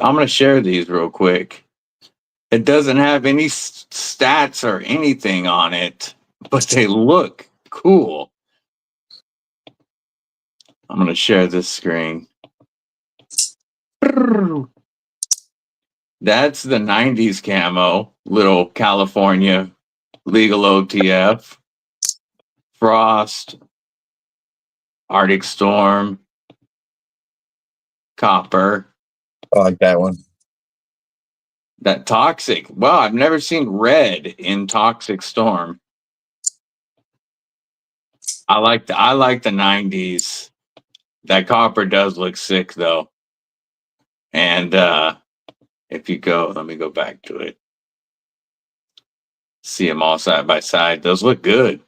I'm going to share these real quick. It doesn't have any stats or anything on it, but they look cool. I'm going to share this screen. That's the 90s camo, little California legal OTF. Frost, Arctic Storm, Copper. I like that one. That Toxic. Wow, I've never seen red in Toxic Storm. I like the 90s. That copper does look sick though. And if you go, let me go back to it. See them all side by side. Those look good.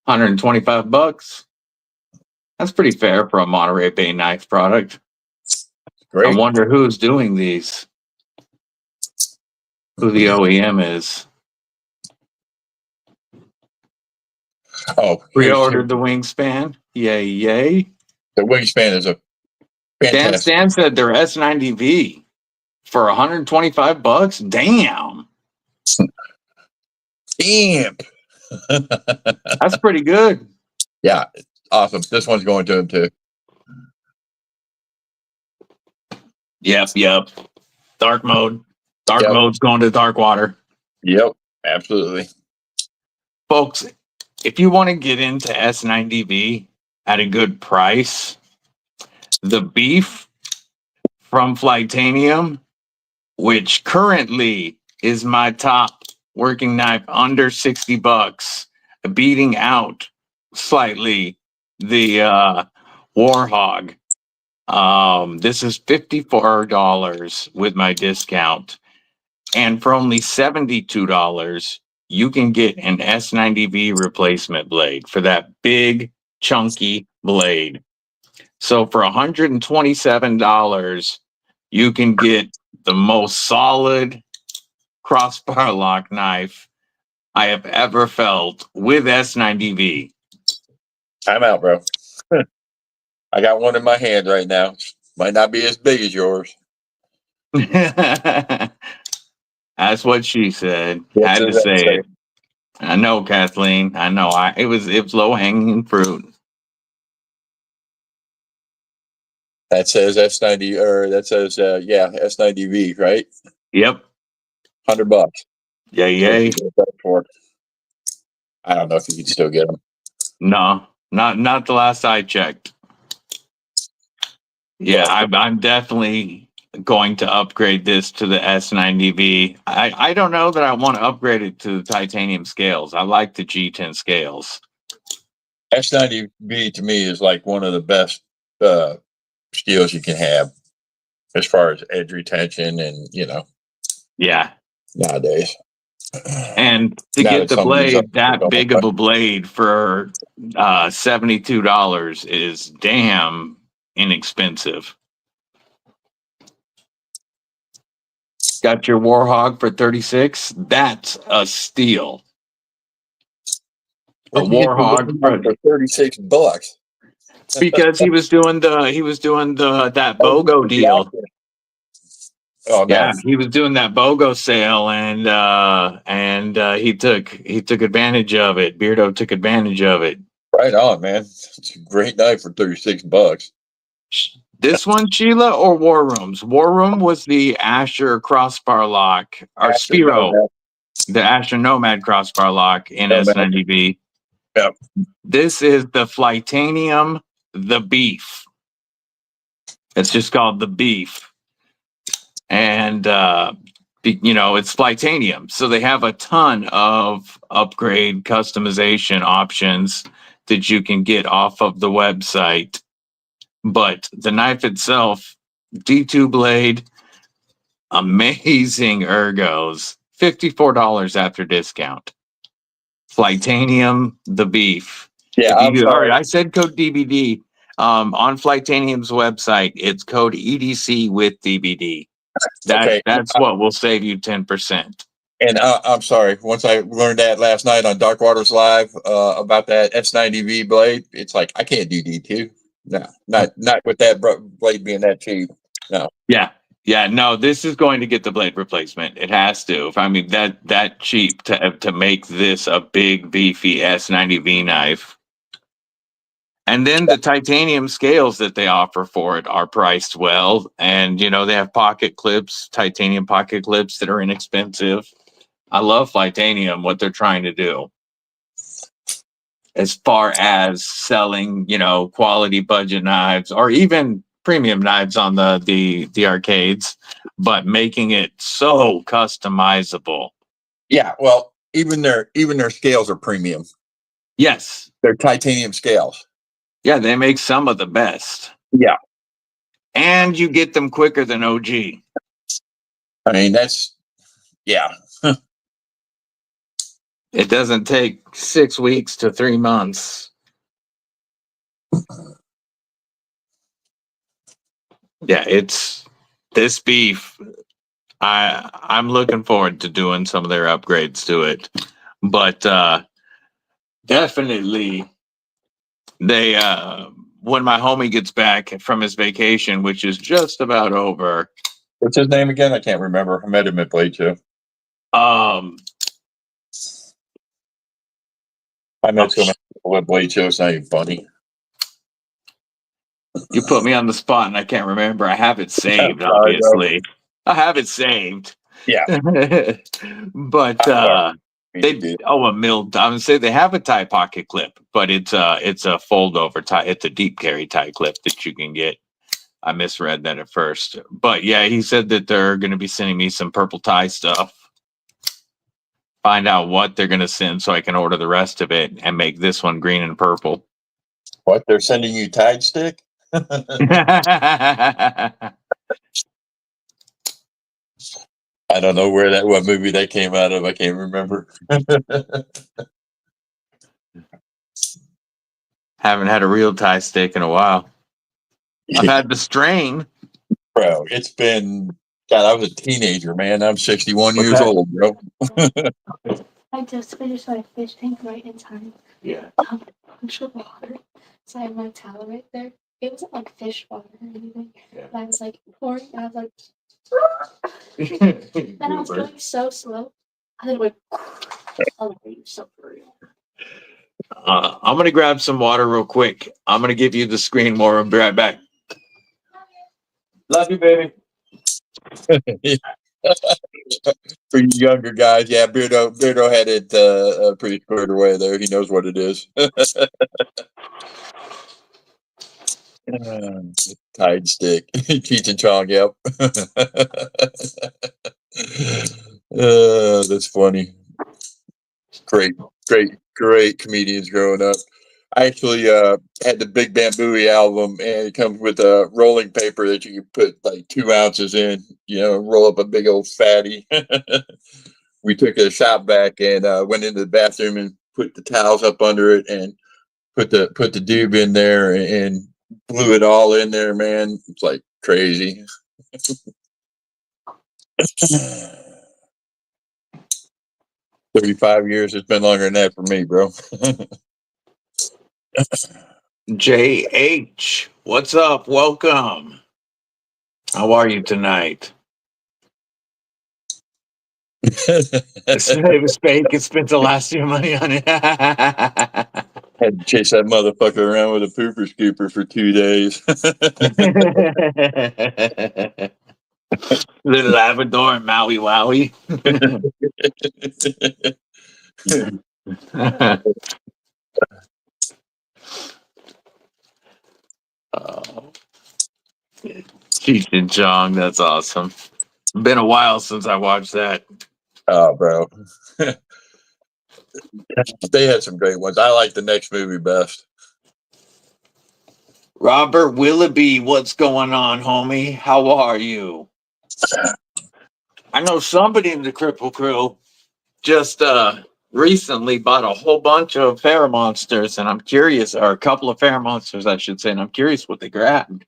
$125. That's pretty fair for a Monterey Bay knife product. Great. I wonder who's doing these. Who the OEM is. Oh, Pre-ordered the Wingspan. Yay, yay. The Wingspan is a fantastic. Dan said they're S90V for $125. Damn. Damn. That's pretty good. Yeah, awesome. This one's going to him too. Yep. Dark mode. Dark mode's going to dark water. Yep, absolutely. Folks, if you want to get into S90V at a good price, the Beef from Flytanium, which currently is my top working knife under $60, beating out slightly the Warhog. This is $54 with my discount. And for only $72, you can get an S90V replacement blade for that big, chunky blade. So for $127, you can get the most solid crossbar lock knife I have ever felt with S90V. I'm out, bro. I got one in my hand right now. Might not be as big as yours. That's what she said. What Had to does that say say? it. I know, Kathleen. I know. It was low hanging fruit. That says S90, or that says S90V, right? Yep. $100. Yay. For. I don't know if you can still get them. No, not the last I checked. Yeah, I'm definitely going to upgrade this to the S90V. I don't know that I want to upgrade it to the titanium scales. I like the G10 scales. S90V to me is like one of the best steels you can have as far as edge retention and, Yeah. Nowadays. And to Now get that the some of these blade, that don't big of a blade for $72 is damn inexpensive. Got your Warhog for $36. That's a steal. A Warhog for $36. Because he was doing that BOGO deal. Oh no. Yeah, he was doing that BOGO sale, and he took advantage of it. Beardo took advantage of it. Right on, man. It's a great knife for $36. This one, Sheila, or WarRoom's? WarRoom was the Asher crossbar lock, or Asher Spiro, Nomad. the Asher Nomad crossbar lock in Nomad. S90V. Yep. This is the Flytanium, the Beef. It's just called the Beef. And, it's Flytanium. So they have a ton of upgrade customization options that you can get off of the website. But the knife itself, D2 blade, amazing ergos, $54 after discount. Flytanium, the Beef. Yeah, All right, I said code DBD. On Flytanium's website, it's code EDCwithDBD. That's what will save you 10%. And I'm sorry. Once I learned that last night on Dark Waters Live about that S90V blade, it's like I can't do D2. No, not with that blade being that cheap. No. Yeah. No, this is going to get the blade replacement. It has to. I mean that cheap to make this a big beefy S90V knife. And then the titanium scales that they offer for it are priced well. And, they have pocket clips, titanium pocket clips that are inexpensive. I love Flytanium, what they're trying to do. as far as selling, you know, quality budget knives or even premium knives on the arcades, but making it so customizable. Yeah, well, even their scales are premium. Yes. They're titanium scales. Yeah, they make some of the best. Yeah. And you get them quicker than OG. I mean, that's, yeah. It doesn't take 6 weeks to 3 months. Yeah, it's this beef. I'm looking forward to doing some of their upgrades to it. But definitely they when my homie gets back from his vacation, which is just about over. What's his name again? I can't remember. I met him at Blade Show. Um I met so many people at Blade Show. It's not even funny. You put me on the spot and I can't remember. I have it saved, I'm sorry, obviously. I have it saved. Yeah. But a milled. I would say they have a tie pocket clip, but it's a fold over tie. It's a deep carry tie clip that you can get. I misread that at first. But yeah, he said that they're gonna be sending me some purple tie stuff. Find out what they're gonna send so I can order the rest of it and make this one green and purple. What, they're sending you Tide Stick? I don't know what movie that came out of. I can't remember. Haven't had a real tie stick in a while. I've had the strain. Bro, it's been, God, I was a teenager, man. I'm 61 years old, bro. I just finished my fish tank right in time. Yeah. Bunch of water. So I have my towel right there. It wasn't like fish water or anything. Yeah. But I was like pouring, I was like, and I was going so slow. And then it went, oh, you're so for real. I'm gonna grab some water real quick. I'm gonna give you the screen more. I'll be right back. Love you, baby. For you younger guys, yeah, Beardo had it pretty squared away there. He knows what it is. Tide Stick. Cheech and Chong, yep. That's funny. Great comedians growing up. I actually had the Big Bambooey album, and it comes with a rolling paper that you can put like 2 ounces in, roll up a big old fatty. We took a shop vac and went into the bathroom and put the towels up under it and put the doob in there and blew it all in there, man. It's like crazy. 35 years. It's been longer than that for me, bro. JH, what's up? Welcome. How are you tonight? It was fake. It spent the last year money on it. Had to chase that motherfucker around with a pooper scooper for 2 days. Little Labrador and Maui Wowie. Cheech and Chong, that's awesome. Been a while since I watched that. Oh, bro. They had some great ones. I like the next movie best. Robert Willoughby, what's going on, homie? How are you? I know somebody in the Kripple Krew just recently bought a whole bunch of FerraMonsters, and I'm curious, or a couple of FerraMonsters, I should say, and I'm curious what they grabbed.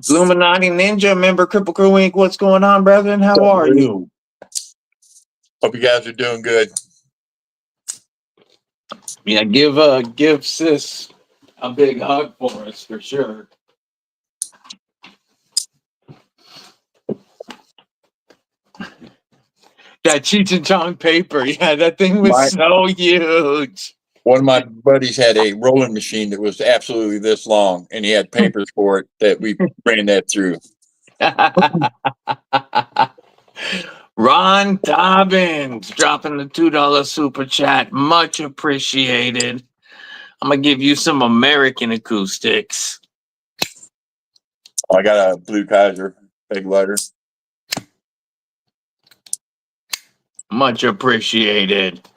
Illuminati Ninja, member Kripple Krew Inc. What's going on, brethren? How are you? Hope you guys are doing good. Yeah, give sis a big hug for us for sure. That Cheech and Chong paper, yeah, that thing was so huge. One of my buddies had a rolling machine that was absolutely this long, and he had papers for it that we ran that through. Ron Dobbins dropping the $2 super chat. Much appreciated. I'm going to give you some American acoustics. I got a Blue Kaiser peg lighter. Much appreciated.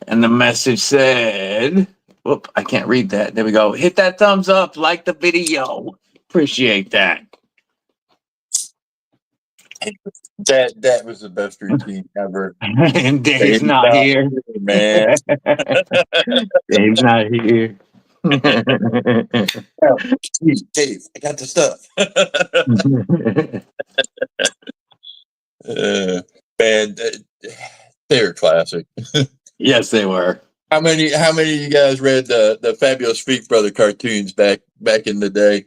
And the message said, whoop, I can't read that. There we go. Hit that thumbs up, like the video. Appreciate that. That was the best routine ever. And Dave's not here. Man. Dave's not here. Oh, geez, Dave, I got the stuff. Man, they were classic. Yes, they were. How many of you guys read the Fabulous Freak Brother cartoons back in the day?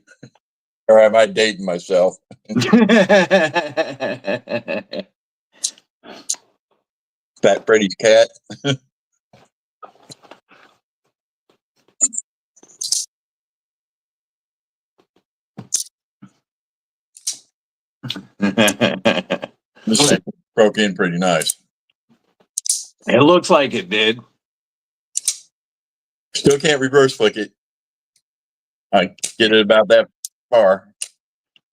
Or am I dating myself? Fat Freddy's cat. This thing broke in pretty nice. It looks like it did. Still can't reverse flick it. I get it about that far.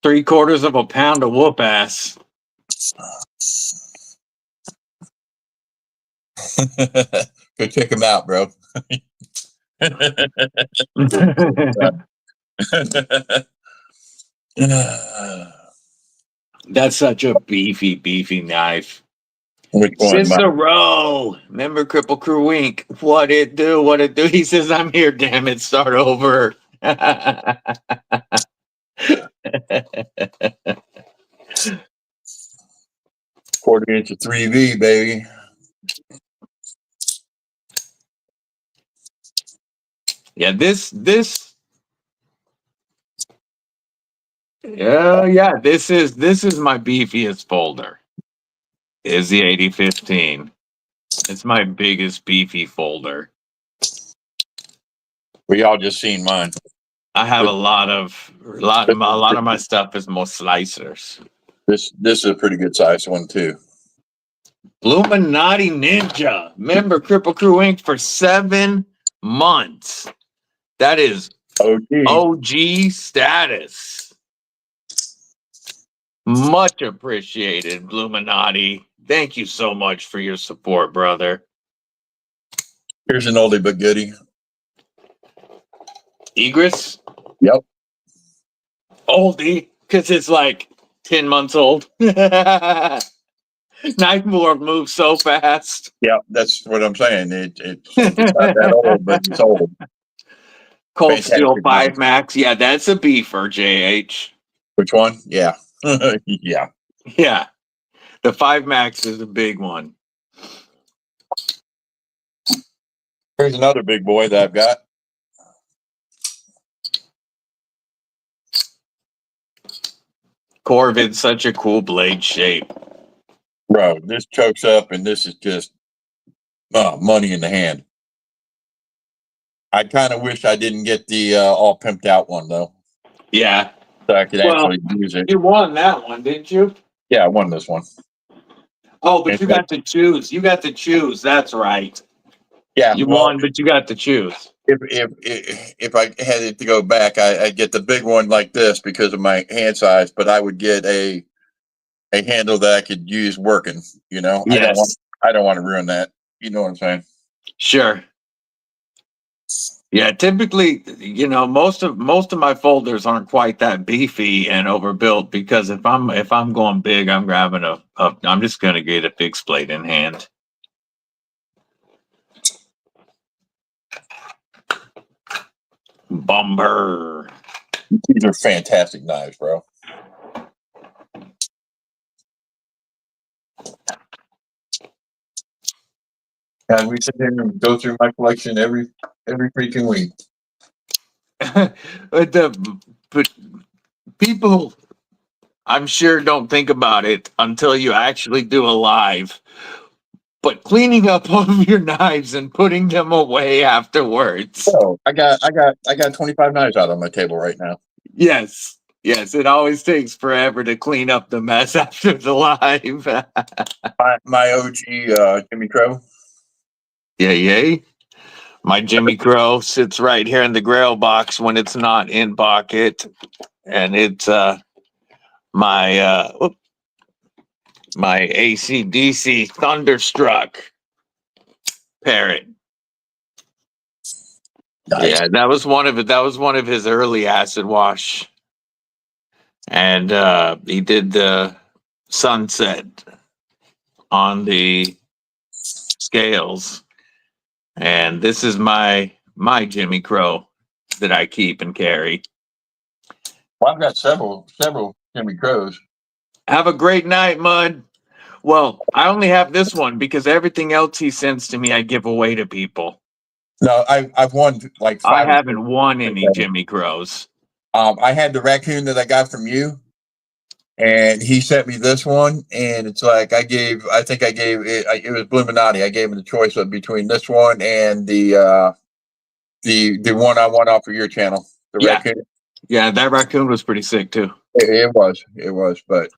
3/4 pound of whoop ass. Go check him out, bro. That's such a beefy knife. Which one? Cicero, remember Kripple Krew Wink? What it do? What it do? He says, "I'm here. Damn it! Start over." 40" of 3V, baby. Yeah, this. Yeah. This is my beefiest folder. Is the 8015. It's my biggest beefy folder. We all just seen mine. I have a lot of my stuff is more slicers. This is a pretty good size one too. Illuminati Ninja. Remember Kripple Krew Inc. for 7 months. That is OG status. Much appreciated, Illuminati. Thank you so much for your support, brother. Here's an oldie but goodie. Egris? Yep. Oldie, because it's like 10 months old. Knife board moves so fast. Yeah, that's what I'm saying. It's not that old, but it's old. Cold Fantastic Steel 5 knife. Max. Yeah, that's a beefer, JH. Which one? Yeah. Yeah. Yeah. The 5 Max is a big one. Here's another big boy that I've got. Corvid's such a cool blade shape. Bro, this chokes up and this is just money in the hand. I kind of wish I didn't get the all pimped out one though. Yeah. So I could actually use it. You won that one, didn't you? Yeah, I won this one. Oh, but you got to choose. You got to choose. That's right. Yeah, you won, but you got to choose. If I had it to go back, I'd get the big one like this because of my hand size, but I would get a handle that I could use working. You know, Yes. I don't want to ruin that. You know what I'm saying? Sure. Yeah, typically, you know, most of my folders aren't quite that beefy and overbuilt because if I'm going big, I'm grabbing I'm just gonna get a fixed blade in hand. Bumper. These are fantastic knives, bro. And we sit here and go through my collection every freaking week. but people, I'm sure, don't think about it until you actually do a live. But cleaning up all of your knives and putting them away afterwards. So I got 25 knives out on my table right now. Yes. Yes, it always takes forever to clean up the mess after the live. My OG Jimmy Crow. Yay. My Jimmy Crow sits right here in the grail box when it's not in pocket. And it's my my AC/DC Thunderstruck parrot. Nice. Yeah, that was one of his early acid wash. And he did the sunset on the scales. And this is my Jimmy Crow that I keep and carry. Well, I've got several Jimmy Crows. Have a great night, Mud. Well, I only have this one because everything else he sends to me, I give away to people. No, I've won like I 5. haven't won any Jimmy Crows. I had the raccoon that I got from you, and he sent me this one, and it's like I think I gave it. It was Bluminati. I gave him the choice of between this one and the one I won off of your channel. The raccoon. Yeah, that raccoon was pretty sick too. It was, but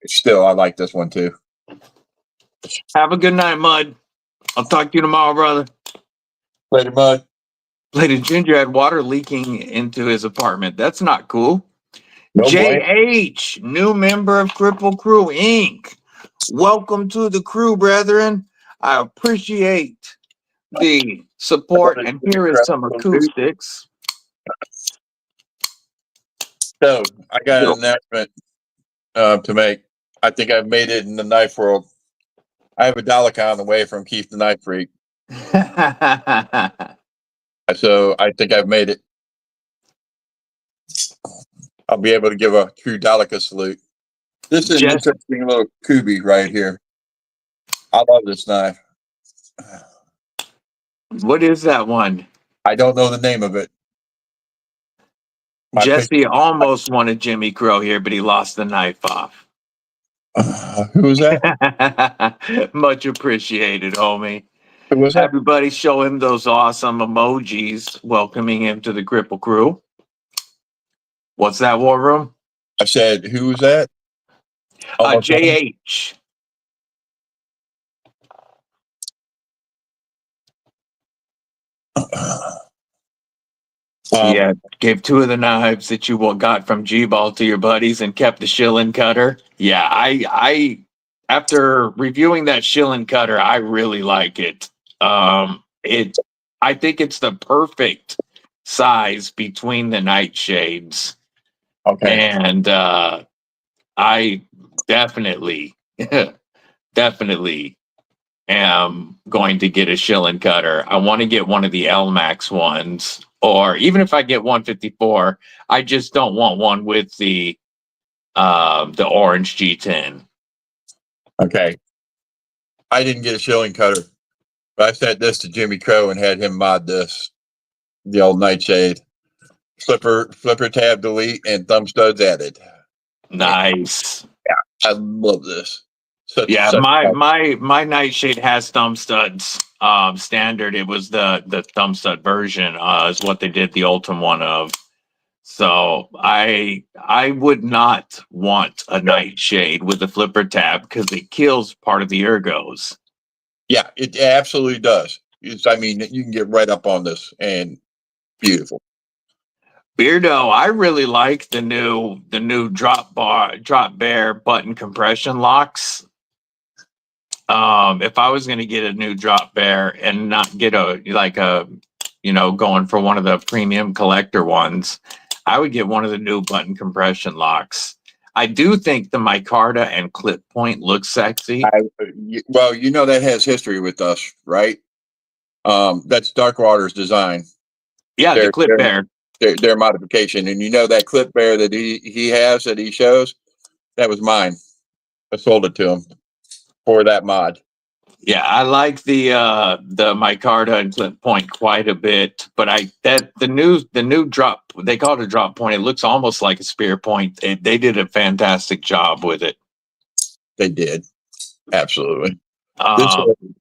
still, I like this one too. Have a good night, Mud. I'll talk to you tomorrow, brother. Later, Mud. Lady Ginger had water leaking into his apartment. That's not cool. No blame. JH, new member of Kripple Krew Inc. Welcome to the crew, brethren. I appreciate the support, and here is some acoustics. So I got an announcement to make. I think I've made it in the knife world. I have a Dalek on the way from Keith the Knife Freak. So I think I've made it. I'll be able to give a true Dalek salute. This is an interesting little Kubi right here. I love this knife. What is that one? I don't know the name of it. Jesse almost wanted Jimmy Crow here, but he lost the knife off. Who was that? Much appreciated, homie. Who was that? Everybody show him those awesome emojis welcoming him to the Kripple Krew. What's that, War Room? I said, who was that? JH. Yeah, gave 2 of the knives that you got from G-Ball to your buddies and kept the shilling cutter. Yeah, I after reviewing that shilling cutter, I really like it. I think it's the perfect size between the nightshades. Okay. And I definitely am going to get a shilling cutter. I want to get one of the L-Max ones, or even if I get 154, I just don't want one with the orange G10. Okay. I didn't get a shilling cutter, but I sent this to Jimmy Crow and had him mod this, the old nightshade. Flipper tab delete and thumb studs added. Nice. Yeah, I love this. My nightshade has thumb studs. Standard. It was the thumb stud version. Is what they did the Ultim one of. So I would not want a nightshade with a flipper tab because it kills part of the ergos. Yeah, it absolutely does. I mean, you can get right up on this and beautiful. Beardo, I really like the new drop bear button compression locks. If I was going to get a new drop bear and not get going for one of the premium collector ones, I would get one of the new button compression locks. I do think the micarta and clip point looks sexy. Well, that has history with us, right? That's Darkwater's design. Yeah, the clip bear. Their modification, and that clip bear that he has that he shows, that was mine. I sold it to him for that mod. Yeah, I like the micarta and clip point quite a bit, but the new drop, they call it a drop point. It looks almost like a spear point. They did a fantastic job with it. They did, absolutely.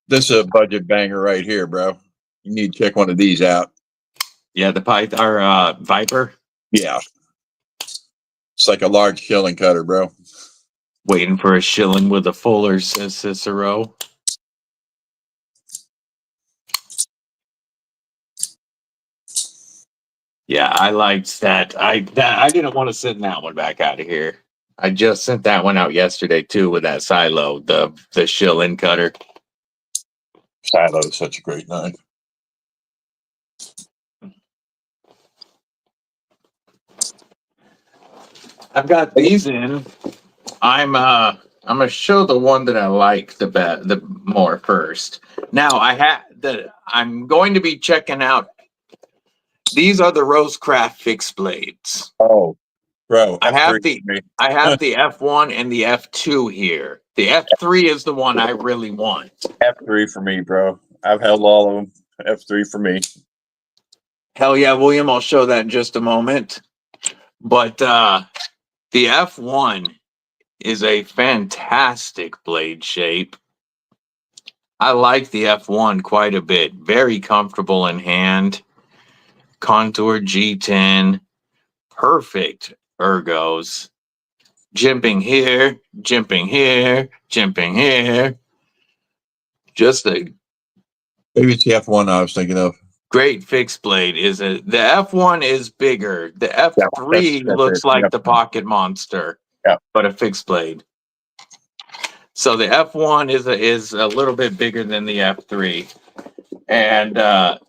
This is a budget banger right here, bro. You need to check one of these out. Yeah, the Viper. Yeah. It's like a large shilling cutter, bro. Waiting for a shilling with a fuller, says Cicero. Yeah, I liked that. I didn't want to send that one back out of here. I just sent that one out yesterday too with that silo, the shilling cutter. Silo is such a great knife. I've got these in. I'm gonna show the one that I like the more first. Now I'm going to be checking out. These are the Rosecraft fixed blades. Oh, bro. I have F3 the F1 and the F2 here. The F3 is the one I really want. F3 for me, bro. I've held all of them. F3 for me. Hell yeah, William, I'll show that in just a moment. But the F1 is a fantastic blade shape. I like the F1 quite a bit. Very comfortable in hand. Contour G10. Perfect ergos. Jimping here, jimping here, jimping here. Just a Maybe it's the F1 I was thinking of. great fixed blade. The F1 is bigger. The F3 that's looks it. like Yep. the Pocket Monster, Yep. but a fixed blade. So the F1 is a little bit bigger than the F3. And the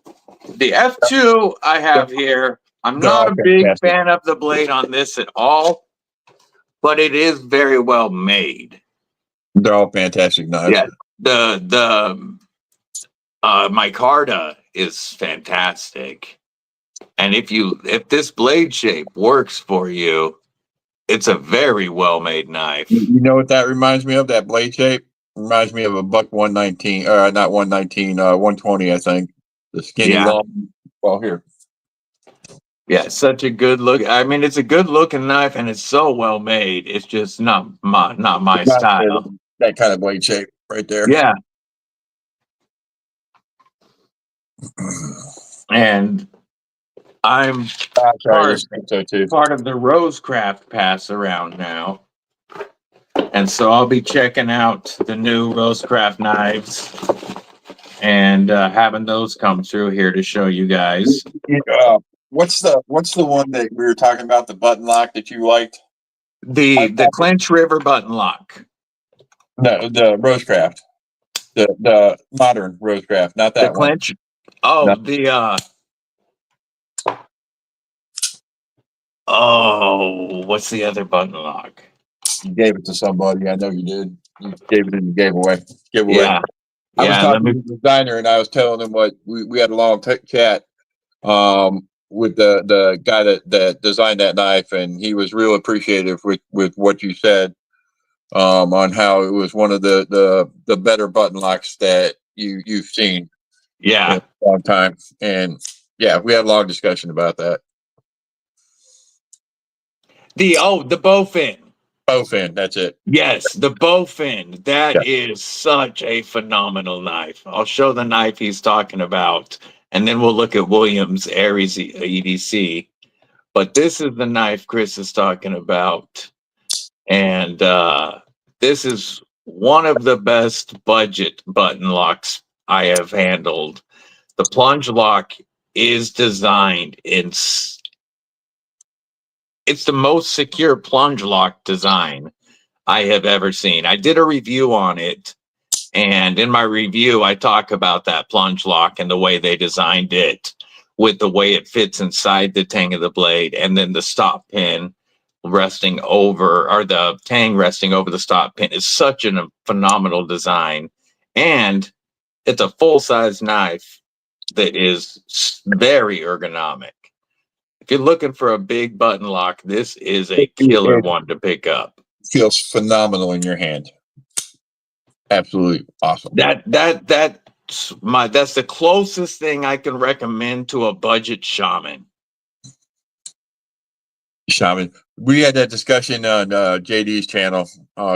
F2 I have here, I'm They're not all a big fantastic. fan of the blade on this at all, but it is very well made. They're all fantastic knives. Yeah. The micarta is fantastic. And if this blade shape works for you, it's a very well made knife. You know what that reminds me of? That blade shape reminds me of a buck 119, not 119, 120, I think. The skinny Yeah. long. Well, here. Yeah, such a good look. I mean, it's a good looking knife and it's so well made. It's just not my style. That kind of blade shape right there. Yeah. And I'm Sorry, I think so too. part of the Rosecraft pass around now. And so I'll be checking out the new Rosecraft knives and having those come through here to show you guys. What's the one that we were talking about, the button lock that you liked? The Clinch River button lock. No, the Rosecraft. The modern Rosecraft, not that The one. Clinch. Oh, No. What's the other button lock? You gave it to somebody. I know you did. You gave it and you gave away. Yeah. I was Yeah, talking to the designer and I was telling him what we had a long chat with the guy that designed that knife, and he was real appreciative with what you said on how it was one of the better button locks that you've seen Yeah. in a long time. And yeah, we had a long discussion about that. The bowfin. Bowfin, that's it. Yes, the bowfin. That Yeah. is such a phenomenal knife. I'll show the knife he's talking about, and then we'll look at Williams Aries EDC. But this is the knife Chris is talking about. And this is one of the best budget button locks I have handled. The plunge lock is designed it's the most secure plunge lock design I have ever seen. I did a review on it, and in my review, I talk about that plunge lock and the way they designed it with the way it fits inside the tang of the blade, and then the stop pin resting over, or the tang resting over the stop pin is such a phenomenal design. And it's a full-size knife that is very ergonomic. If you're looking for a big button lock, this is a killer one to pick up. Feels phenomenal in your hand. Absolutely awesome. That's the closest thing I can recommend to a budget shaman. Shaman. We had that discussion on JD's channel.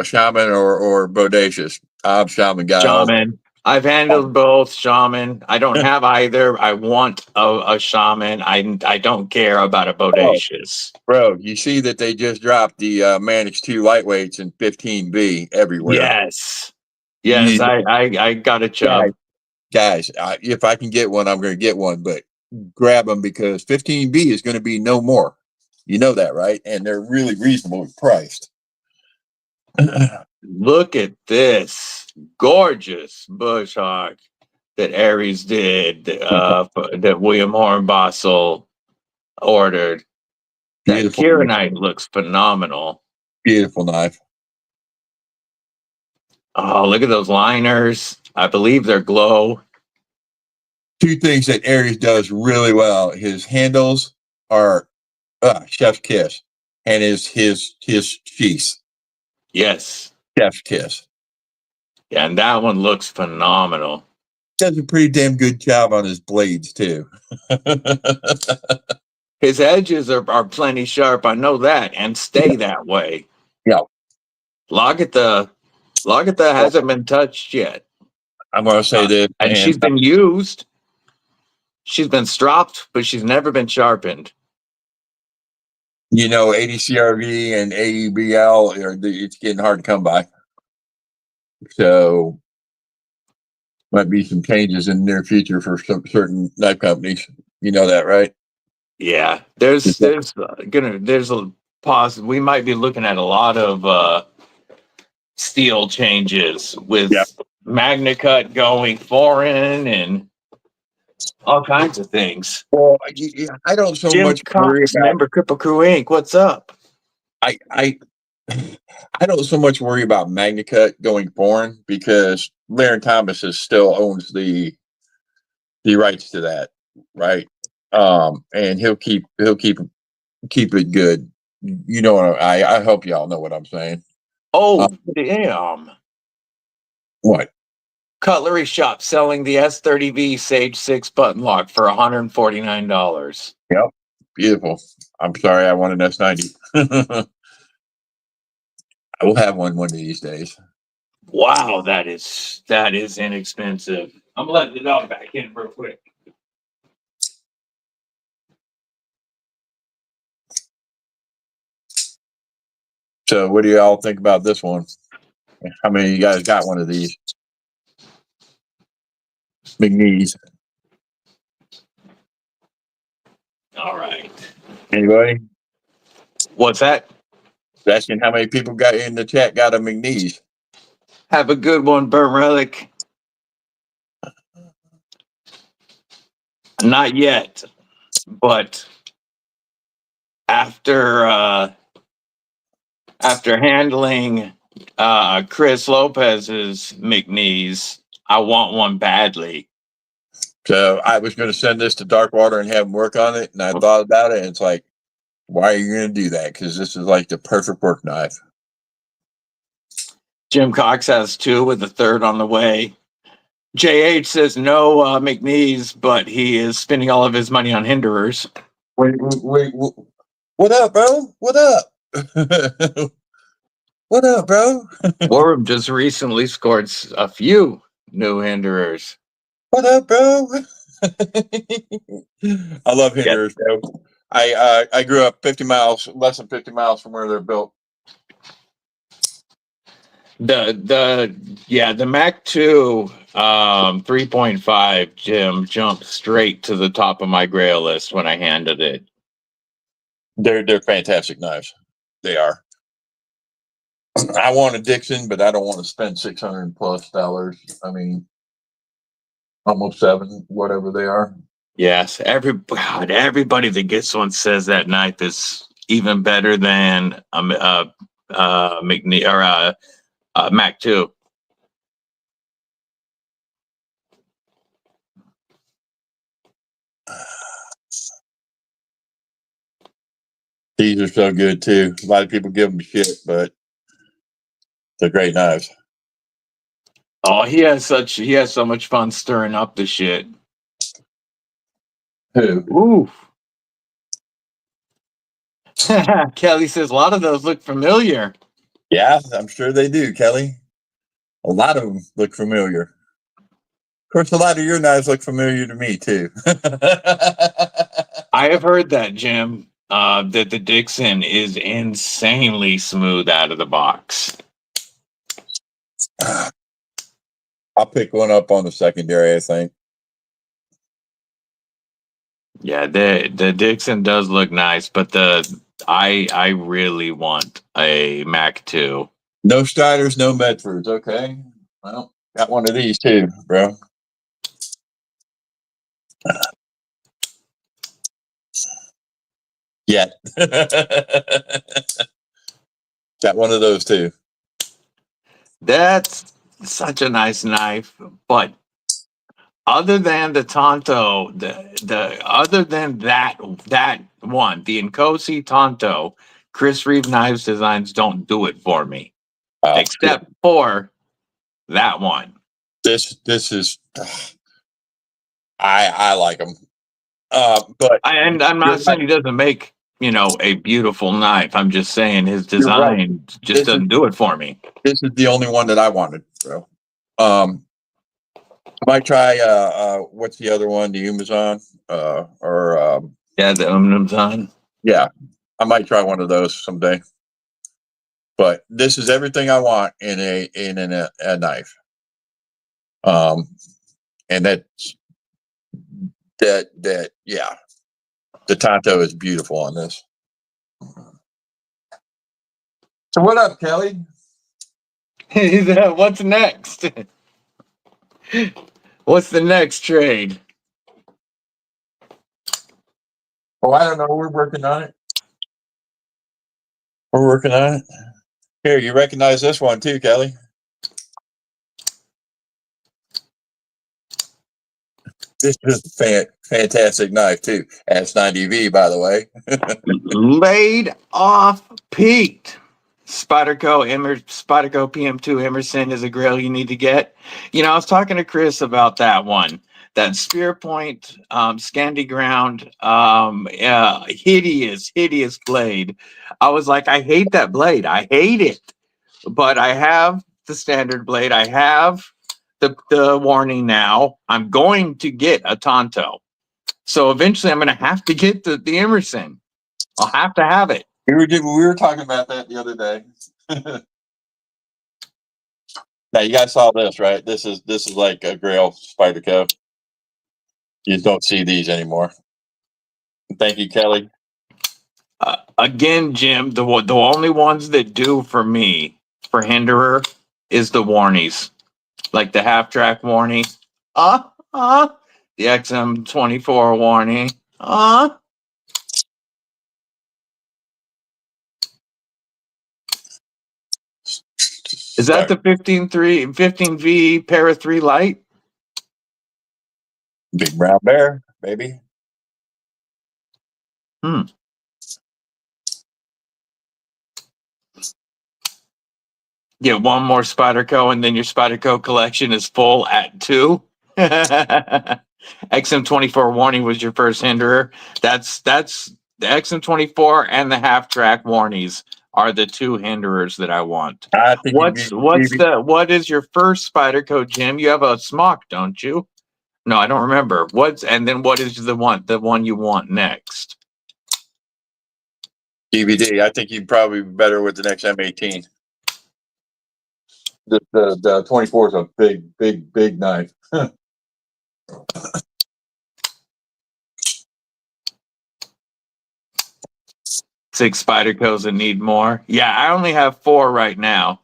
Shaman or bodacious. I'm shaman guy. Shaman. I've handled both shaman. I don't have either. I want a shaman. I don't care about a bodacious. Bro, you see that they just dropped the Manix 2 lightweights in 15B everywhere. Yes. Yes, You- I got a chub. Guys, if I can get one, I'm going to get one, but grab them because 15B is going to be no more. You know that, right? And they're really reasonably priced. Look at this gorgeous bush hawk that Aries did, that William Hornbostel ordered. That Beautiful, Kieranite looks phenomenal. beautiful knife. Oh, look at those liners. I believe they're glow. Two things that Aries does really well. His handles are chef's kiss, and his sheaths, Yes. chef's kiss. Yeah, and that one looks phenomenal. Does a pretty damn good job on his blades too. His edges are plenty sharp. I know that, and stay that way. Yeah. Lagatha hasn't been touched yet. I'm going to say this, And she's been used. She's been stropped, but she's never been sharpened. You know, EDCRB and AEBL, it's getting hard to come by. So, might be some changes in the near future for some certain knife companies. You know that, right? Yeah, there's a pause. We might be looking at a lot of steel changes with MagnaCut going foreign and all kinds of things. Well, I don't so Jim much Cox, worry about. member Kripple Krew Inc. What's up? I don't so much worry about MagnaCut going foreign because Larry Thomas still owns the rights to that, right? And he'll keep it good. You know what I hope y'all know what I'm saying. Oh, damn. What? Cutlery shop selling the S30V Sage 6 button lock for $149. Yep. Beautiful. I'm sorry I want an S90. I will have one of these days. Wow, that is inexpensive. I'm letting it all back in real quick. So what do y'all think about this one? How many of you guys got one of these? McNeese. All right. Anybody? What's that? Asking how many people got in the chat got a McNeese. Have a good one, Burnt Relic. Not yet, but after handling Chris Lopez's McNeese, I want one badly. So I was going to send this to Darkwater and have him work on it, and I thought about it, and it's like, why are you going to do that? Because this is like the perfect work knife. Jim Cox has two with a third on the way. JH says no McNeese, but he is spending all of his money on Hinderers. Wait, what up, bro? What up? What up, bro? WarRoom just recently scored a few new Hinderers. What up, bro? I love Hinderers, bro. I grew up less than 50 miles from where they're built. The Mac 2 3.5 Jim jumped straight to the top of my grail list when I handed it. They're fantastic knives. They are. I want a Dixon, but I don't want to spend $600+. I mean, almost $700, whatever they are. Yes, everybody that gets one says that knife is even better than McNeese or Mac 2. These are so good too. A lot of people give them shit, but they're great knives. Oh, he has so much fun stirring up the shit. Who? Ooh. Kelly says a lot of those look familiar. Yeah, I'm sure they do, Kelly. A lot of them look familiar. course, a lot of your knives look familiar to me too. I have heard that, Jim, that the Dixon is insanely smooth out of the box. I'll pick one up on the secondary, I think. Yeah, the Dixon does look nice, but I really want a Mac 2. No Striders, no Medfords. Okay. Well, got one of these too, bro. Yeah. Got one of those too. That's such a nice knife, but other than the Tonto, the other than that one, the Nkosi Tonto, Chris Reeve Knives Designs don't do it for me, except for that one. This is I like them. But And I'm not saying he doesn't make, a beautiful knife. I'm just saying his design just doesn't do it for me. This is the only one that I wanted, bro. I might try what's the other one? The Amazon Yeah, the Amazon. Yeah, I might try one of those someday. But this is everything I want in a knife. And that yeah, the Tonto is beautiful on this. So what up, Kelly? What's next? What's the next trade? Oh, I don't know. We're working on it. We're working on it. Here, you recognize this one too, Kelly. This is a fantastic knife too. S90V, by the way. Laid off Pete. Spyderco PM2 Emerson is a grill you need to get. I was talking to Chris about that one. That Spear Point Scandi Ground hideous blade. I was like, I hate that blade. I hate it. But I have the standard blade. I have the warning now. I'm going to get a Tonto. So eventually I'm going to have to get the Emerson. I'll have to have it. We were talking about that the other day. Now you guys saw this, right? This is like a Grail Spyderco. You don't see these anymore. Thank you, Kelly. Again, Jim, the only ones that do for me for Hinderer is the warnies, like the half track warning, the XM24 warning, Is that the 15V Para 3 Light? Big brown bear, baby. Get one more Spyderco, and then your Spyderco collection is full at 2. XM24 warning was your first Hinderer. That's the XM24 and the half track warnies are the 2 Hinderers that I want. I think what is your first Spyderco, Jim? You have a smock, don't you? No, I don't remember. And then what is the one you want next? DBD. I think you'd probably be better with the next M18. The 24 is a big knife. 6 Spydercos that need more. Yeah, I only have 4 right now.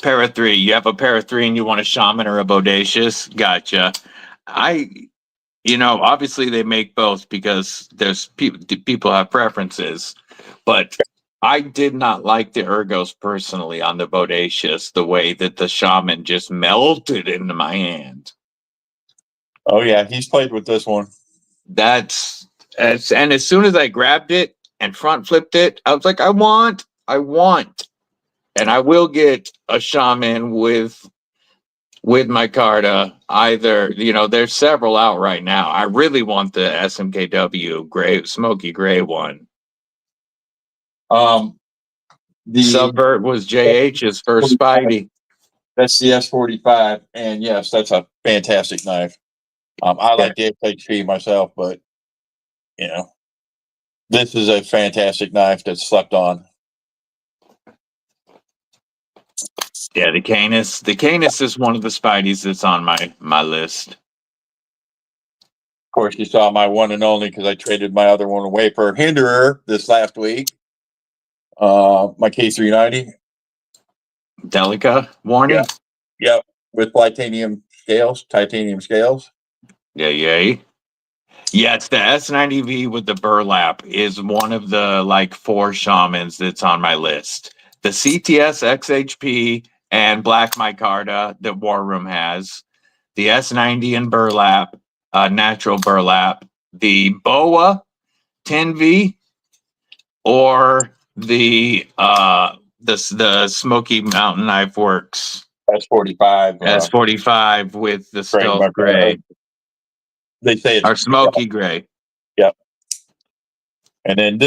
Para 3. You have a Para 3 and you want a Shaman or a Bodacious? Gotcha. Obviously they make both because there's people have preferences, but I did not like the Ergos personally on the Bodacious, the way that the Shaman just melted into my hand. Oh yeah, he's played with this one. And as soon as I grabbed it and front flipped it, I was like, I want, and I will get a Shaman with my Carta. Either, there's several out right now. I really want the SMKW gray, smoky gray one. The Subvert was JH's first Spidey. That's the S45, and yes, that's a fantastic knife. I like the XHP myself, but you know, this is a fantastic knife that's slept on. Yeah, the Canis. The Canis is one of the Spideys that's on my list. Of course, you saw my one and only because I traded my other one away for Hinderer this last week. My K390. Delica warning. Yep, with titanium scales. Yay. Yeah, it's the S90V with the burlap is one of the like 4 shamans that's on my list. The CTS XHP and Black Micarta that WarRoom has. The S90 and burlap, natural burlap. The BOA 10V or the Smoky Mountain Knife Works S45. S45 with the stealth gray. They say it's or smoky gray. Yep. And then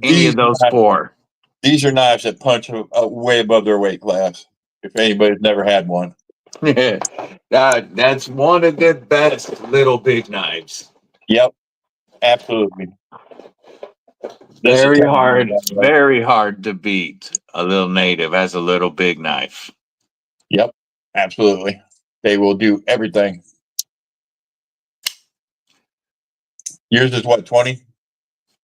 Any of those 4. These are knives that punch way above their weight class. If anybody's never had one. That's one of the best little big knives. Yep. Absolutely. Very hard to beat a little native as a little big knife. Yep. Absolutely. They will do everything. Yours is what, 20?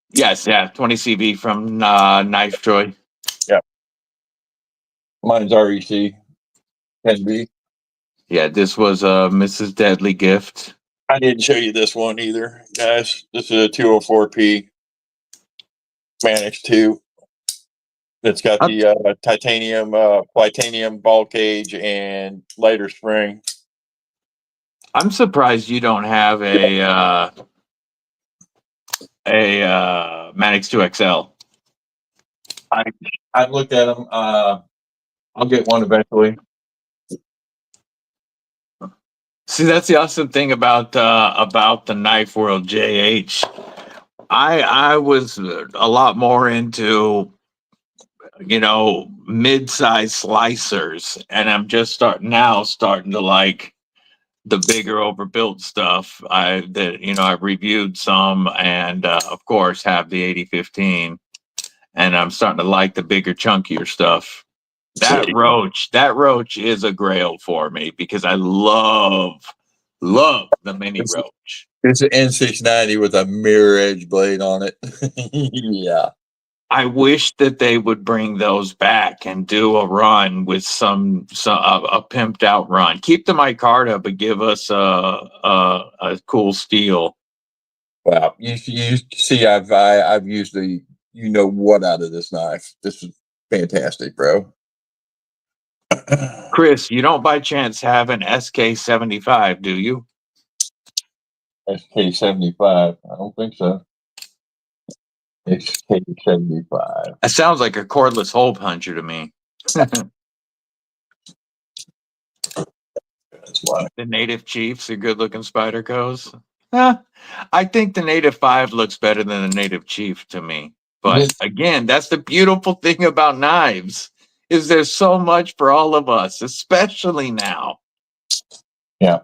Yes, yeah, 20 CV from Knife Joy. Yep. Mine's REC 10B. Yeah, this was a Mrs. Deadly gift. I didn't show you this one either, guys. This is a 204P Manix 2. It's got the titanium, Flytanium ball cage and lighter spring. I'm surprised you don't have a Manix 2 XL. I've looked at them. I'll get one eventually. See, that's the awesome thing about the knife world, JH. I was a lot more into, mid-size slicers, and I'm just starting to like the bigger overbuilt stuff. I've reviewed some, and of course have the 8015, and I'm starting to like the bigger, chunkier stuff. That roach is a grail for me because I love the mini roach. It's an N690 with a mirror edge blade on it. Yeah. I wish that they would bring those back and do a run with a pimped out run. Keep the micarta, but give us a cool steel. Wow, you see, I've used the what out of this knife. This is fantastic, bro. Chris, you don't by chance have an SK75, do you? SK75? I don't think so. SK75. It sounds like a cordless hole puncher to me. That's why. The Native Chiefs are good looking Spydercos. I think the Native 5 looks better than the Native Chief to me. But again, that's the beautiful thing about knives, is there's so much for all of us, especially now. Yeah.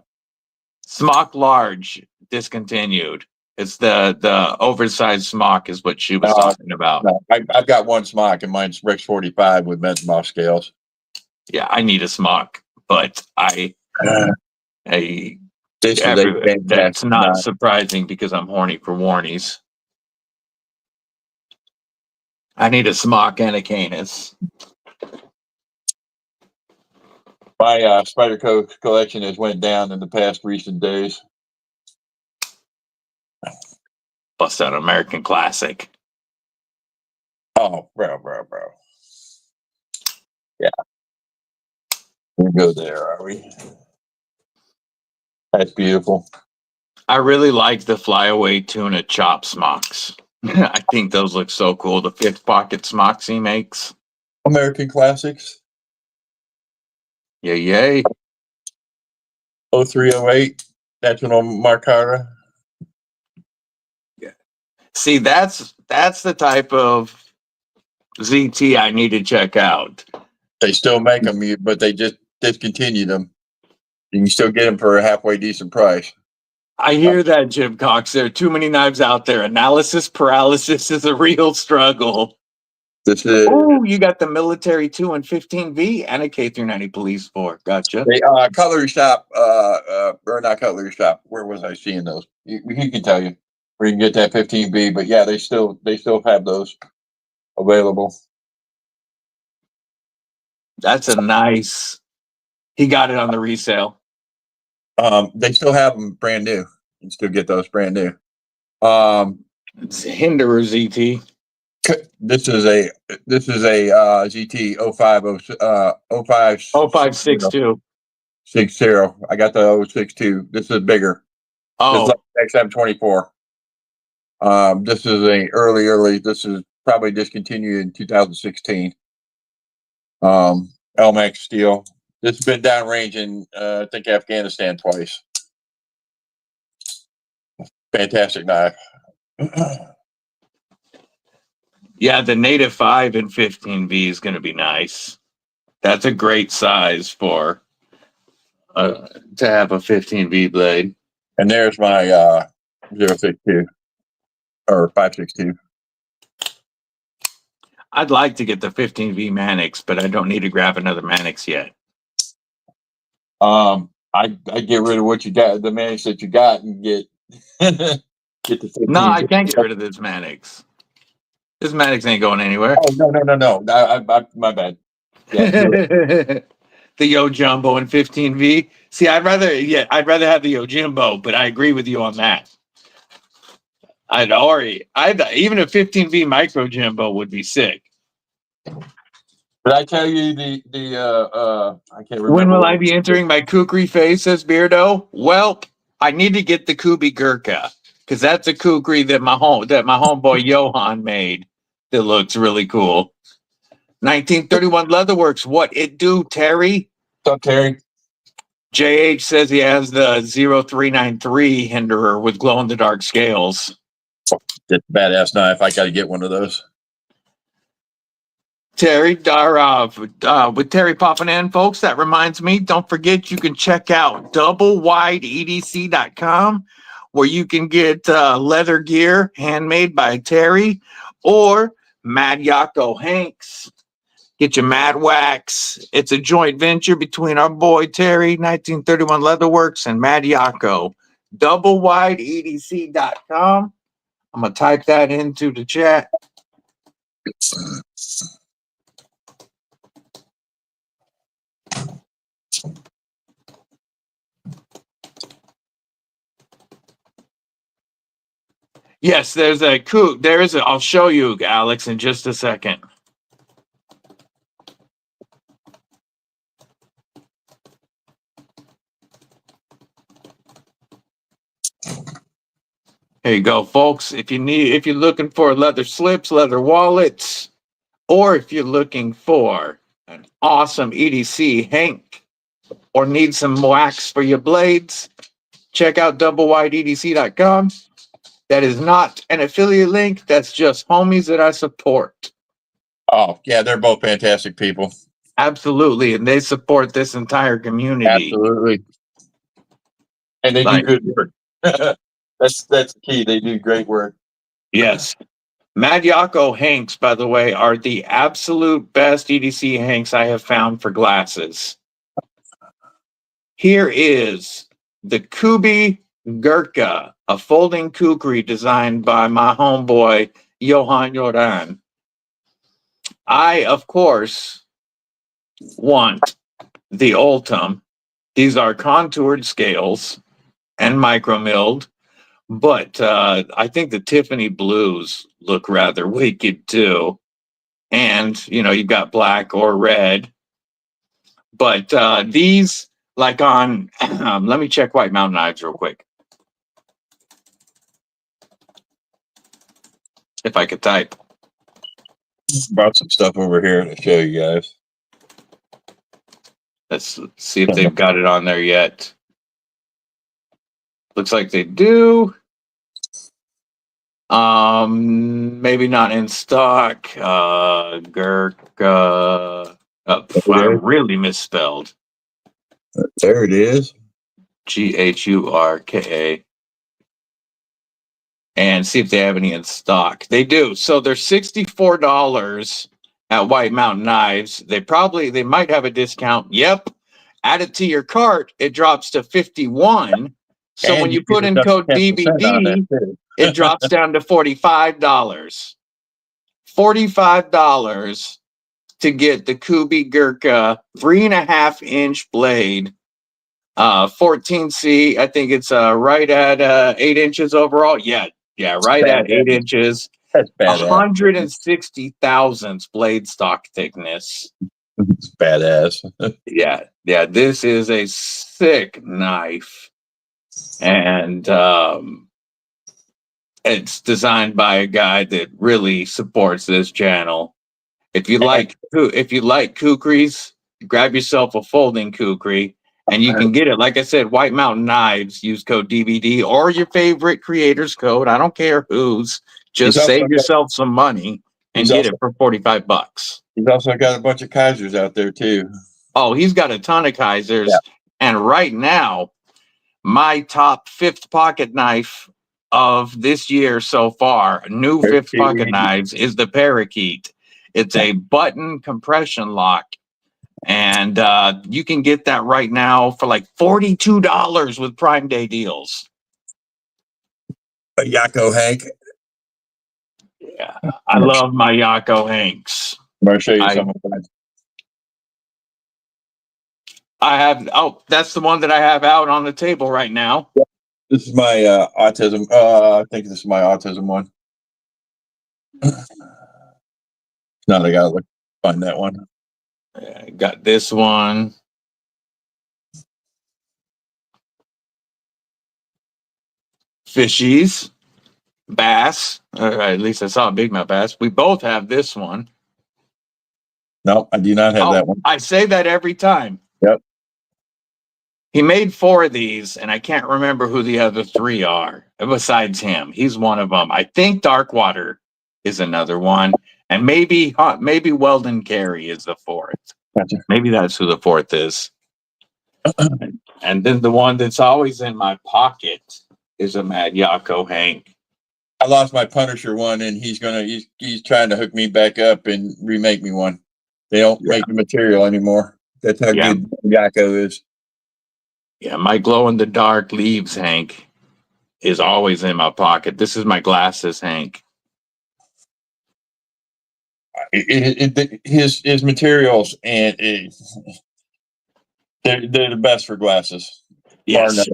Smock large discontinued. It's the oversized smock is what she was talking about. No, I've got one smock, and mine's Rex 45 with Metzenbach scales. Yeah, I need a smock, but that's not surprising because I'm horny for warnies. I need a smock and a Canis. My Spyderco collection has went down in the past recent days. Bust out American Classic. Oh, bro. Yeah. We go there, are we? That's beautiful. I really like the flyaway tuna chop smocks. I think those look so cool. The 5th pocket smocks he makes. American Classics. Yay. 0308. National Marcara. Yeah. See, that's the type of ZT I need to check out. They still make them, but they discontinued them. You can still get them for a halfway decent price. I hear that, Jim Cox. There are too many knives out there. Analysis paralysis is a real struggle. This is Oh, you got the military 2 and 15V and a K390 police 4. Gotcha. a cutlery shop, or not cutlery shop. Where was I seeing those? He can tell you where you can get that 15B. But yeah, they still have those available. That's a nice. He got it on the resale. They still have them brand new. You can still get those brand new. It's Hinderer ZT. This is a ZT 0562. 60. I got the 062. This is bigger. Oh, This is like XM24. This is a early. This is probably discontinued in 2016. LMAX steel. This has been downrange in I think Afghanistan twice. Fantastic knife. yeah, the native 5 and 15V is going to be nice. That's a great size for to have a 15V blade. And there's my 062 or 562. I'd like to get the 15V Manix, but I don't need to grab another Manix yet. I get rid of what you got, the Manix that you got, and get the 15. No, I can't get rid of this Manix. This Manix ain't going anywhere. Oh no! My bad. Yeah, The Yo Jumbo and 15V. See, I'd rather have the Yo Jimbo, but I agree with you on that. Even a 15V Micro Jimbo would be sick. But I tell you I can't remember. When will I be entering my kukri phase, says Beardo? Well, I need to get the Kubi Gurkha, because that's a kukri that my homeboy Johan made that looks really cool. 1931 Leatherworks, what it do, Terry? What's up, Terry? JH says he has the 0393 Hinderer with glow-in-the-dark scales. It's a badass knife. I got to get one of those. Terry, with Terry popping in, folks, that reminds me, don't forget you can check out doublewideedc.com, where you can get leather gear handmade by Terry, or Mad Yako Hanks. Get your Mad Wax. It's a joint venture between our boy Terry, 1931 Leatherworks, and Mad Yako. Doublewideedc.com. I'm going to type that into the chat. Yes, I'll show you, Alex, in just a second. Here you go, folks. If you're looking for leather slips, leather wallets, or if you're looking for an awesome EDC hank or need some wax for your blades, check out doublewideedc.com. That is not an affiliate link. That's just homies that I support. Oh, yeah, they're both fantastic people. Absolutely. And they support this entire community. Absolutely. And they do good work. That's the key. They do great work. Yes. Mad Yako hanks, by the way, are the absolute best EDC hanks I have found for glasses. Here is the Kubi Gurkha, a folding kukri designed by my homeboy, Johan Jordan. I, of course, want the Ultim. These are contoured scales and micromilled, but I think the Tiffany blues look rather wicked too. And, you've got black or red. But these, like on, let me check White Mountain Knives real quick. If I could type. Brought some stuff over here to show you guys. Let's see if they've got it on there yet. Looks like they do. Maybe not in stock. Gurkha. I really misspelled. There it is. GHURKA. And see if they have any in stock. They do. So they're $64 at White Mountain Knives. They might have a discount. Yep. Add it to your cart, it drops to 51. So And when you you put get in the code 10% on DBD, that, too. it drops down to $45. $45 to get the Kubi Gurkha 3.5-inch blade. 14C, I think it's right at 8 inches overall. Yeah, right at 8 inches. That's badass. 160 thousandths blade stock thickness. It's badass. Yeah, this is a sick knife. And it's designed by a guy that really supports this channel. If you like kukris, grab yourself a folding kukri. And you can get it, like I said, White Mountain Knives. Use code DBD or your favorite creator's code. I don't care whose. Just save yourself some money and get it for $45. He's also got a bunch of Kaisers out there too. Oh, he's got a ton of Kaisers. Yeah. And right now, my top 5th pocket knife of this year so far, new 5th pocket knives, is the Parakeet. It's a button compression lock. And you can get that right now for like $42 with Prime Day deals. A Yakko Hank. Yeah, I love my Yakko Hanks. I'm going to show you some of that. I have, that's the one that I have out on the table right now. This is my autism. I think this is my autism one. Now I got to find that one. I got this one. Fishies. Bass. At least I saw a big mouth bass. We both have this one. No, I do not have that one. I say that every time. Yep. He made 4 of these, and I can't remember who the other 3 are besides him. He's one of them. I think Darkwater is another one. And maybe Weldon Carey is the 4th. Gotcha. Maybe that's who the 4th is. And then the one that's always in my pocket is a Mad Yakko Hank. I lost my Punisher one, and he's trying to hook me back up and remake me one. They don't make the material anymore. That's how good Yakko is. Yeah, my glow in the dark leaves Hank is always in my pocket. This is my glasses Hank. His materials and they're the best for glasses. Yes.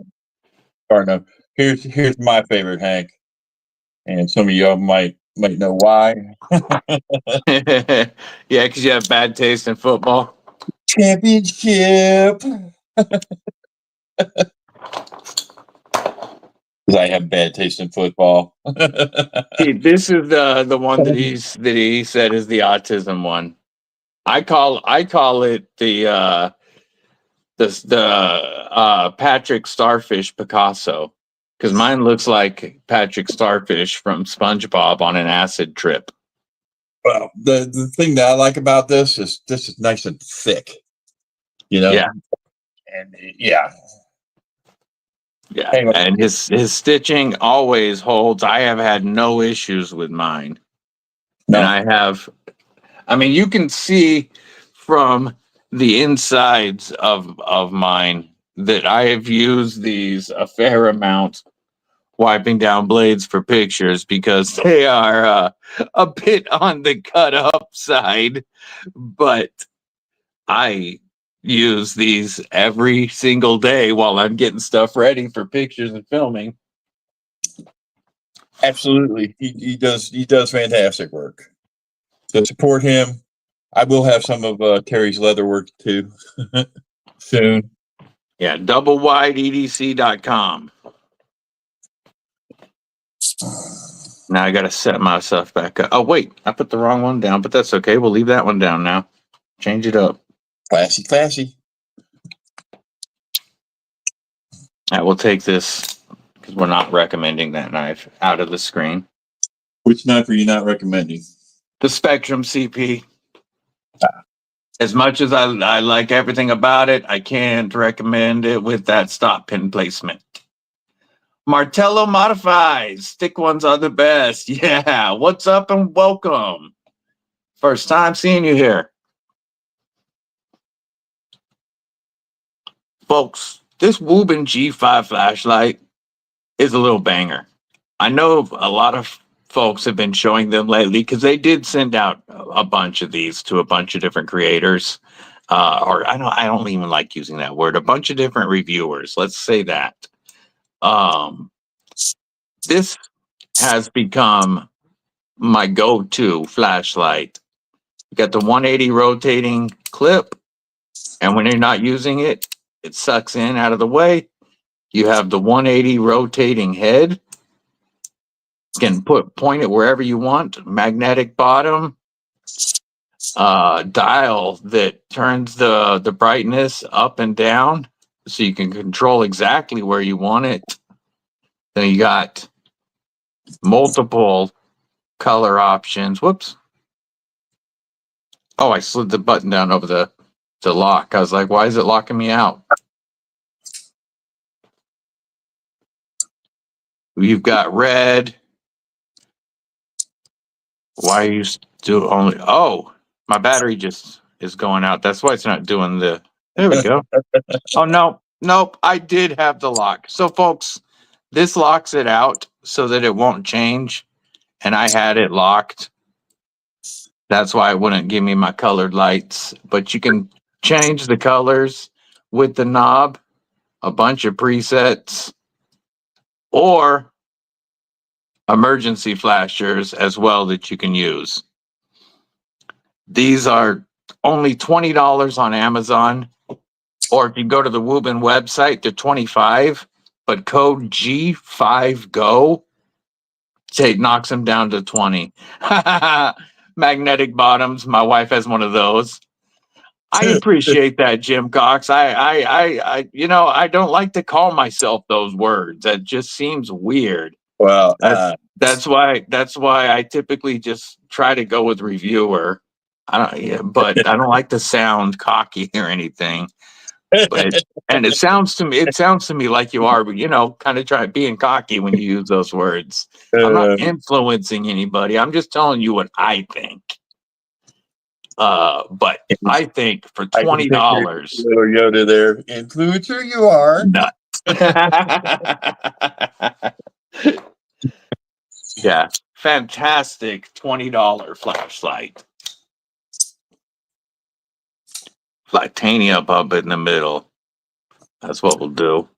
Bar none. Here's my favorite Hank, and some of y'all might know why. Yeah, because you have bad taste in football. Championship. Because I have bad taste in football. This is the one that he said is the autism one. I call it the Patrick Starfish Picasso, because mine looks like Patrick Starfish from SpongeBob on an acid trip. Well, the thing that I like about this is nice and thick. You know? Yeah. And yeah. Yeah, and his stitching always holds. I have had no issues with mine. No. And I mean, you can see from the insides of mine that I have used these a fair amount, wiping down blades for pictures, because they are a bit on the cut up side, but I use these every single day while I'm getting stuff ready for pictures and filming. Absolutely. He does fantastic work. So support him. I will have some of Terry's leather work too soon. Yeah, doublewideedc.com. Now I got to set myself back up. Oh, wait, I put the wrong one down, but that's okay. We'll leave that one down now. Change it up. Classy. I will take this, because we're not recommending that knife, out of the screen. Which knife are you not recommending? The Spectrum CP. As much as I like everything about it, I can't recommend it with that stop pin placement. Martello Modifies. Stick ones are the best. Yeah. What's up and welcome. First time seeing you here. Folks, this Wuben G5 flashlight is a little banger. I know a lot of folks have been showing them lately because they did send out a bunch of these to a bunch of different creators. Or I don't even like using that word. A bunch of different reviewers. Let's say that. This has become my go-to flashlight. You got the 180 rotating clip, and when you're not using it, it sucks in out of the way. You have the 180 rotating head. You can point it wherever you want. Magnetic bottom. Dial that turns the brightness up and down so you can control exactly where you want it. Then you got multiple color options. Whoops. Oh, I slid the button down over the lock. I was like, why is it locking me out? You've got red. Why are you still only? Oh, my battery just is going out. That's why it's not doing the. There we go. Oh, no. Nope. I did have the lock. So, folks, this locks it out so that it won't change. And I had it locked. That's why it wouldn't give me my colored lights. But you can change the colors with the knob, a bunch of presets, or emergency flashers as well that you can use. These are only $20 on Amazon, or if you go to the Wuben website, they're $25, but code G5GO knocks them down to 20. Magnetic bottoms. My wife has one of those. I appreciate that, Jim Cox. I don't like to call myself those words. That just seems weird. Well, That's why I typically just try to go with reviewer. But I don't like to sound cocky or anything. But and it sounds to me like you are, kind of being cocky when you use those words. I'm not influencing anybody. I'm just telling you what I think. But I think for $20, little Yoda there, influencer you are. nuts. Yeah, fantastic $20 flashlight. Flytanium up in the middle. That's what we'll do.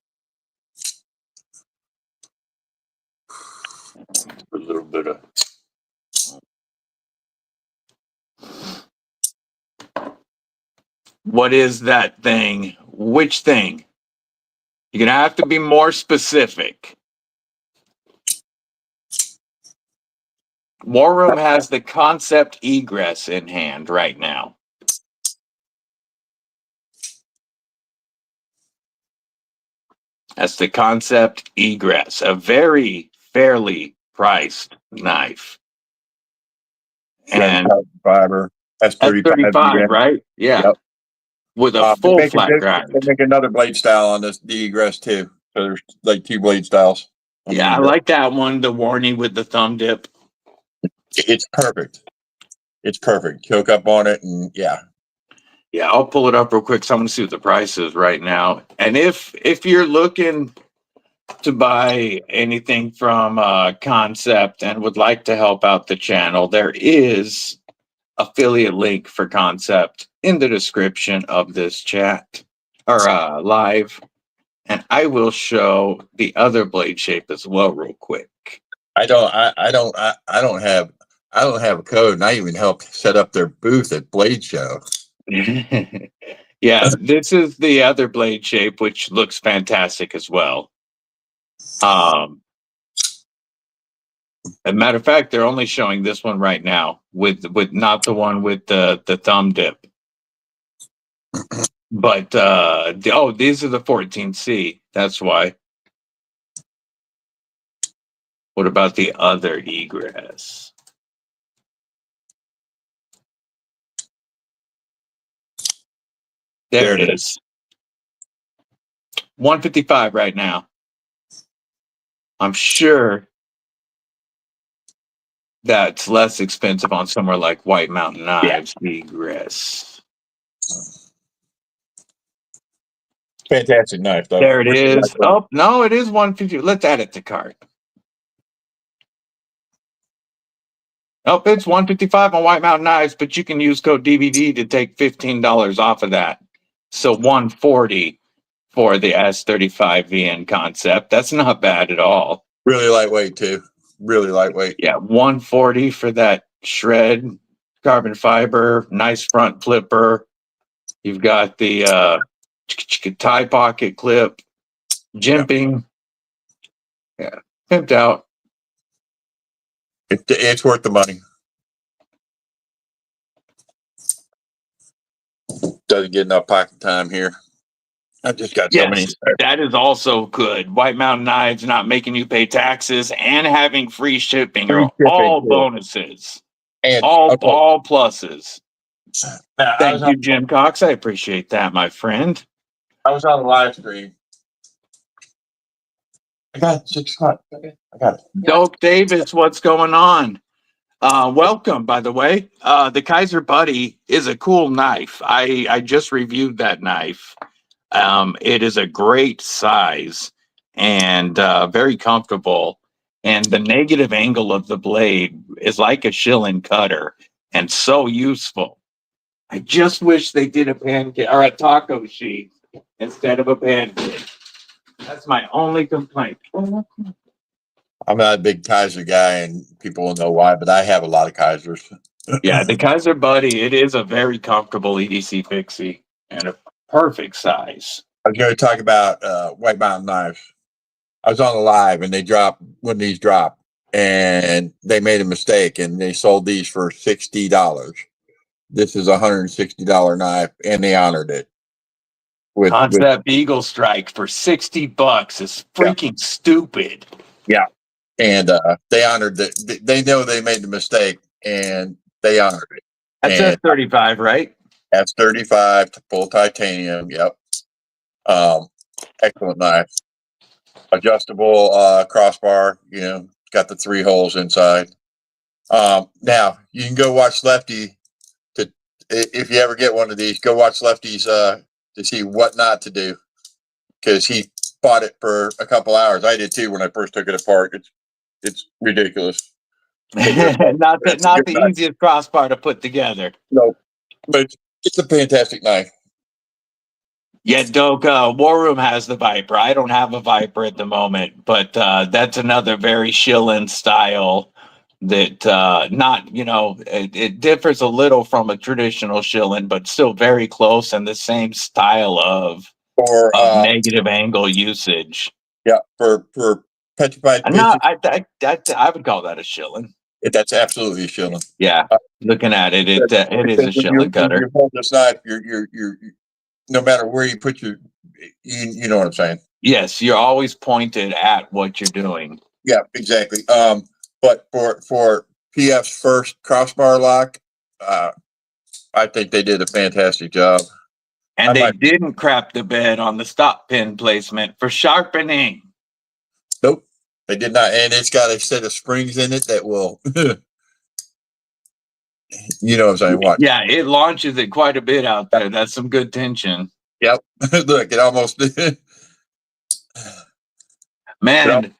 A little bit of. What is that thing? Which thing? You're gonna have to be more specific. WarRoom has the Kansept egress in hand right now. That's the Kansept egress, a very fairly priced knife. And fiber. That's 35, right? Yeah. Yep. With a full flat grind. They make another blade style on this egress too. So there's like 2 blade styles. Yeah, I like that one, the warning with the thumb dip. It's perfect. It's perfect. Choke up on it, and yeah. Yeah, I'll pull it up real quick. So I'm gonna see what the price is right now. And if you're looking to buy anything from Kansept and would like to help out the channel, there is affiliate link for Kansept in the description of this chat or live. And I will show the other blade shape as well real quick. I don't have a code, and I even helped set up their booth at Blade Show. Yeah, this is the other blade shape, which looks fantastic as well. As a matter of fact, they're only showing this one right now with not the one with the thumb dip. But these are the 14C. That's why. What about the other egress? There it is. 155 right now. I'm sure that's less expensive on somewhere like White Mountain Knives. Egress. Fantastic knife, though. There it Really is. like it. Oh, no, it is 150. Let's add it to cart. Oh, it's 155 on White Mountain Knives, but you can use code DBD to take $15 off of that. So 140 for the S35 VN Kansept. That's not bad at all. Really lightweight, too. Really lightweight. Yeah, 140 for that shred carbon fiber, nice front flipper. You've got the tie pocket clip, jimping. Yeah, pimped out. It's worth the money. Doesn't get enough pocket time here. I just got so many. That is also good. White Mountain Knives not making you pay taxes and having free shipping are all bonuses. And all pluses. Thank you, Jim Cox. I appreciate that, my friend. I was on the live stream. I got 6 o'clock. Okay, I got it. Dope Davis, what's going on? Welcome, by the way. The Kaiser Buddy is a cool knife. I just reviewed that knife. It is a great size and very comfortable. And the negative angle of the blade is like a shilling cutter and so useful. I just wish they did a pancake or a taco sheet instead of a pancake. That's my only complaint. I'm not a big Kaiser guy, and people will know why, but I have a lot of Kaisers. Yeah, the Kaiser Buddy, it is a very comfortable EDC fixie and a perfect size. I was going to talk about White Mountain Knives. I was on the live, and they dropped when these dropped, and they made a mistake, and they sold these for $60. This is a $160 knife, and they honored it. Concept Eagle Strike for $60 is freaking stupid. Yeah. And they honored that. They know they made the mistake, and they honored it. That's F35, right? That's 35 to full titanium. Yep. Excellent knife. Adjustable crossbar. You know, got the 3 holes inside. Now you can go watch Lefty. If you ever get one of these, go watch Lefty's to see what not to do, because he fought it for a couple hours. I did too when I first took it apart. It's ridiculous. not the easiest crossbar to put together. No, but it's a fantastic knife. Yeah, Doug, WarRoom has the Viper. I don't have a Viper at the moment, but that's another very shilling style that it differs a little from a traditional shilling, but still very close and the same style of negative angle usage. Yeah, for Petrified Fish. No, I would call that a shilling. That's absolutely a shilling. Yeah, looking at it, it is a shilling cutter. You're holding this knife, you're no matter where you put you know what I'm saying. Yes, you're always pointed at what you're doing. Yeah, exactly. But for PF's first crossbar lock, I think they did a fantastic job. And they didn't crap the bed on the stop pin placement for sharpening. Nope, they did not. And it's got a set of springs in it that will, you know what I'm saying? Watch. Yeah, it launches it quite a bit out there. That's some good tension. Yep. Look, it almost. Man,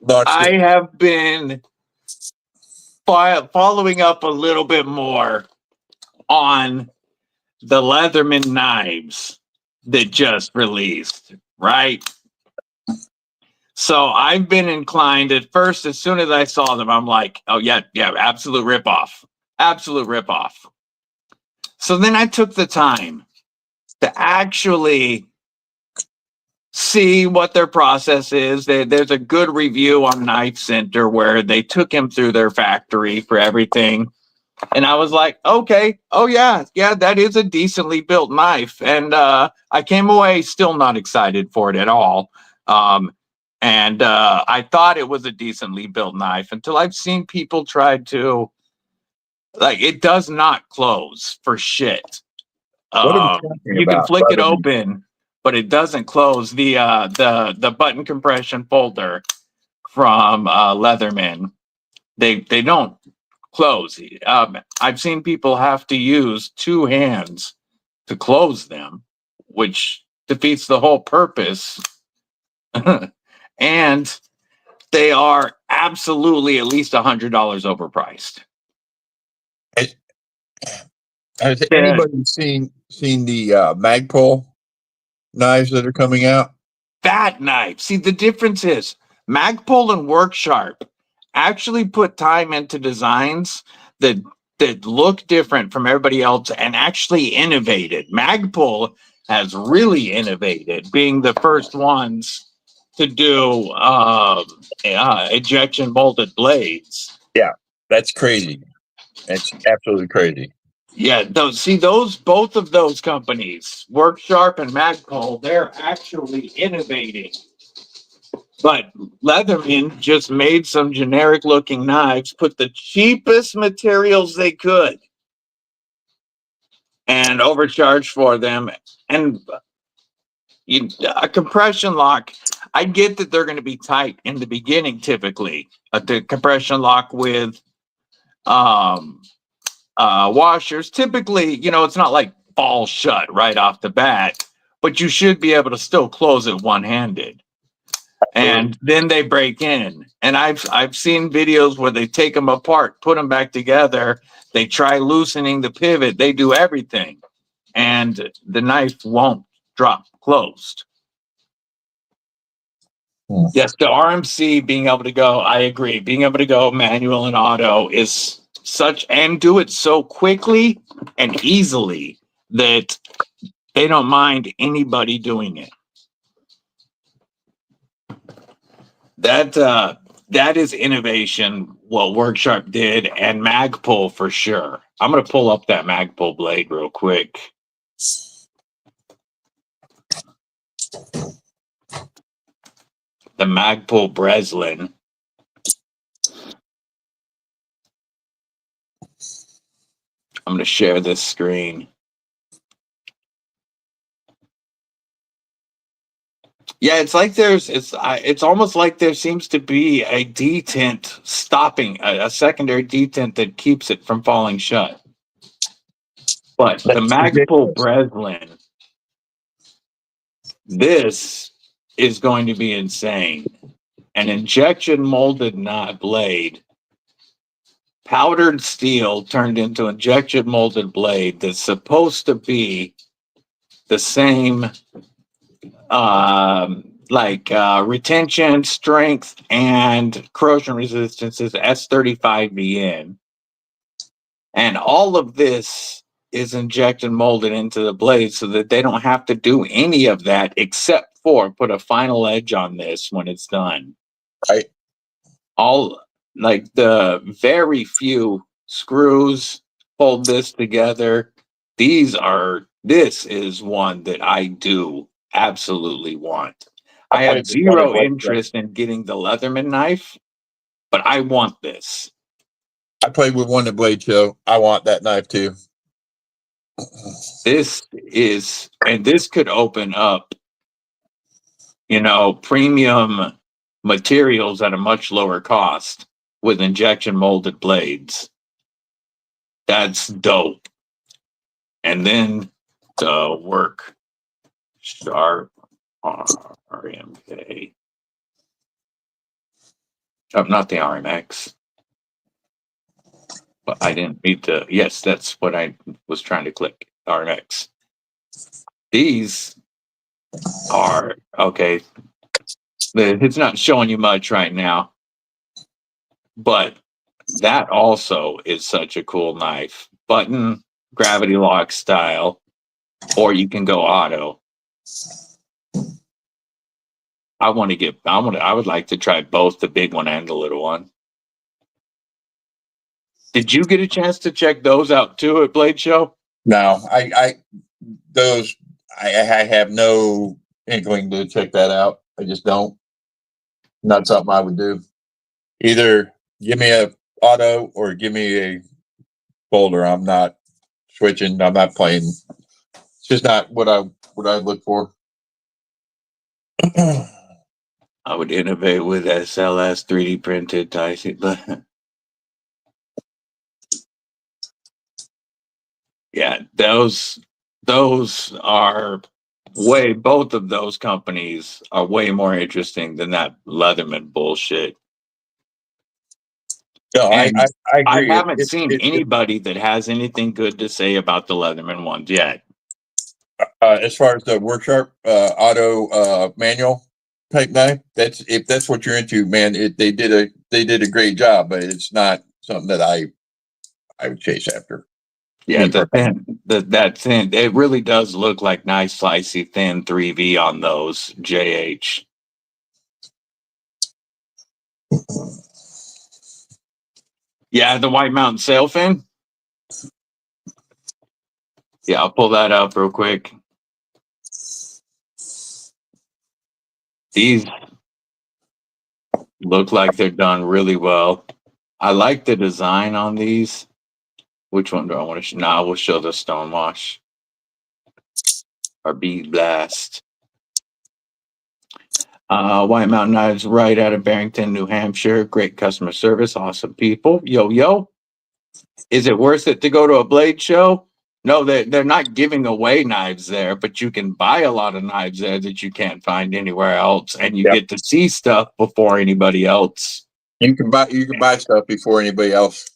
I have been following up a little bit more on the Leatherman knives that just released, right? So I've been inclined at first, as soon as I saw them, I'm like, oh yeah, absolute ripoff. Absolute ripoff. So then I took the time to actually see what their process is. There's a good review on Knife Center where they took him through their factory for everything. And I was like, okay, oh yeah, that is a decently built knife. And I came away still not excited for it at all. And I thought it was a decently built knife until I've seen people try to, like, it does not close for shit. What are we talking You can about? flick it Leatherman? open, but it doesn't close. The button compression folder from Leatherman, they don't close. I've seen people have to use two hands to close them, which defeats the whole purpose. And they are absolutely at least $100 overpriced. Has anybody seen the Magpul knives that are coming out? That knife. See, the difference is Magpul and Worksharp actually put time into designs that look different from everybody else and actually innovated. Magpul has really innovated, being the first ones to do ejection molded blades. Yeah, that's crazy. That's absolutely crazy. Yeah, both of those companies, Worksharp and Magpul, they're actually innovating. But Leatherman just made some generic looking knives, put the cheapest materials they could, and overcharged for them. And a compression lock, I get that they're going to be tight in the beginning typically. The compression lock with washers, typically, it's not like fall shut right off the bat, but you should be able to still close it one-handed. And then they break in. And I've seen videos where they take them apart, put them back together. They try loosening the pivot. They do everything. And the knife won't drop closed. Yes, the RMC being able to go, I agree. Being able to go manual and auto is such, and do it so quickly and easily that they don't mind anybody doing it. That is innovation, what Worksharp did, and Magpul for sure. I'm going to pull up that Magpul blade real quick. The Magpul Breslin. I'm going to share this screen. Yeah, it's like it's almost like there seems to be a detent stopping, a secondary detent that keeps it from falling shut. But the Magpul Breslin, this is going to be insane. An injection molded knot blade, powdered steel turned into injection molded blade that's supposed to be the same retention, strength, and corrosion resistance as S35VN. And all of this is injected molded into the blade so that they don't have to do any of that except for put a final edge on this when it's done. Right. All like the very few screws hold this together. This is one that I do absolutely want. I have zero interest in getting the Leatherman knife, but I want this. I played with one at Blade Show. I want that knife too. This could open up, premium materials at a much lower cost with injection molded blades. That's dope. And then the work sharp RMK. Not the RMX. But I didn't read yes, that's what I was trying to click. RMX. These are okay. It's not showing you much right now, but that also is such a cool knife. Button, gravity lock style, or you can go auto. I would like to try both the big one and the little one. Did you get a chance to check those out too at Blade Show? No, I have no inkling to check that out. I just don't. Not something I would do. Either give me a auto or give me a folder. I'm not switching. I'm not playing It's just not what I look for. I would innovate with SLS 3D printed Tyson, but yeah, those are both of those companies are way more interesting than that Leatherman bullshit. No, I And agree. I haven't seen anybody that has anything good to say about the Leatherman ones yet. As far as the workshop auto manual type knife, if that's what you're into, man, they did a great job, but it's not something that I would chase after. Yeah, that thin, it really does look like nice slicey thin 3V on those JH. Yeah, the White Mountain sail fin. Yeah, I'll pull that up real quick. These look like they're done really well. I like the design on these. Which one do I want to show? Nah, we'll show the Stonewash. Or Bead Blast. White Mountain Knives right out of Barrington, New Hampshire. Great customer service. Awesome people. Yo, yo. Is it worth it to go to a blade show? No, they're not giving away knives there, but you can buy a lot of knives there that you can't find anywhere else. And you get to see stuff before anybody else. You can buy stuff before anybody else.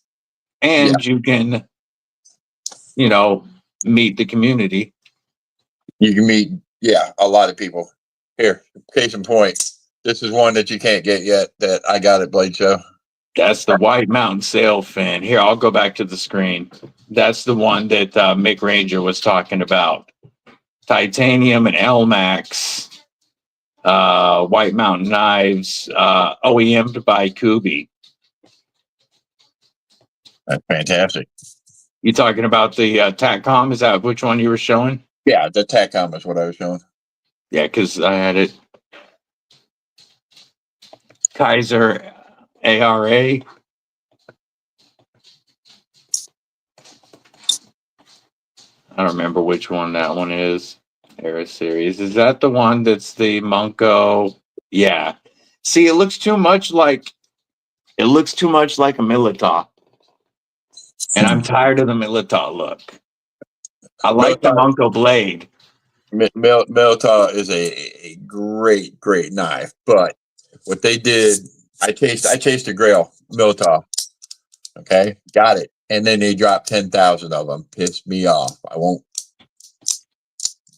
And you can, meet the community. You can meet, a lot of people. Here, case in point, this is one that you can't get yet that I got at Blade Show. That's the White Mountain sail fin. Here, I'll go back to the screen. That's the one that Mick Ranger was talking about. Titanium and LMAX. White Mountain Knives, OEM'd by Kubi. That's fantastic. You talking about the TacCom? Is that which one you were showing? Yeah, the TacCom is what I was showing. Yeah, because I had it. Kaiser ARA. I don't remember which one that one is. Era series. Is that the one that's the Munko? Yeah. See, it looks too much like a Militao. And I'm tired of the Militao look. I like the Munko blade. Militao is a great knife, but what they did, I chased the Grail Militao. Okay, got it, and then they dropped 10,000 of them. Pissed me off. I won't.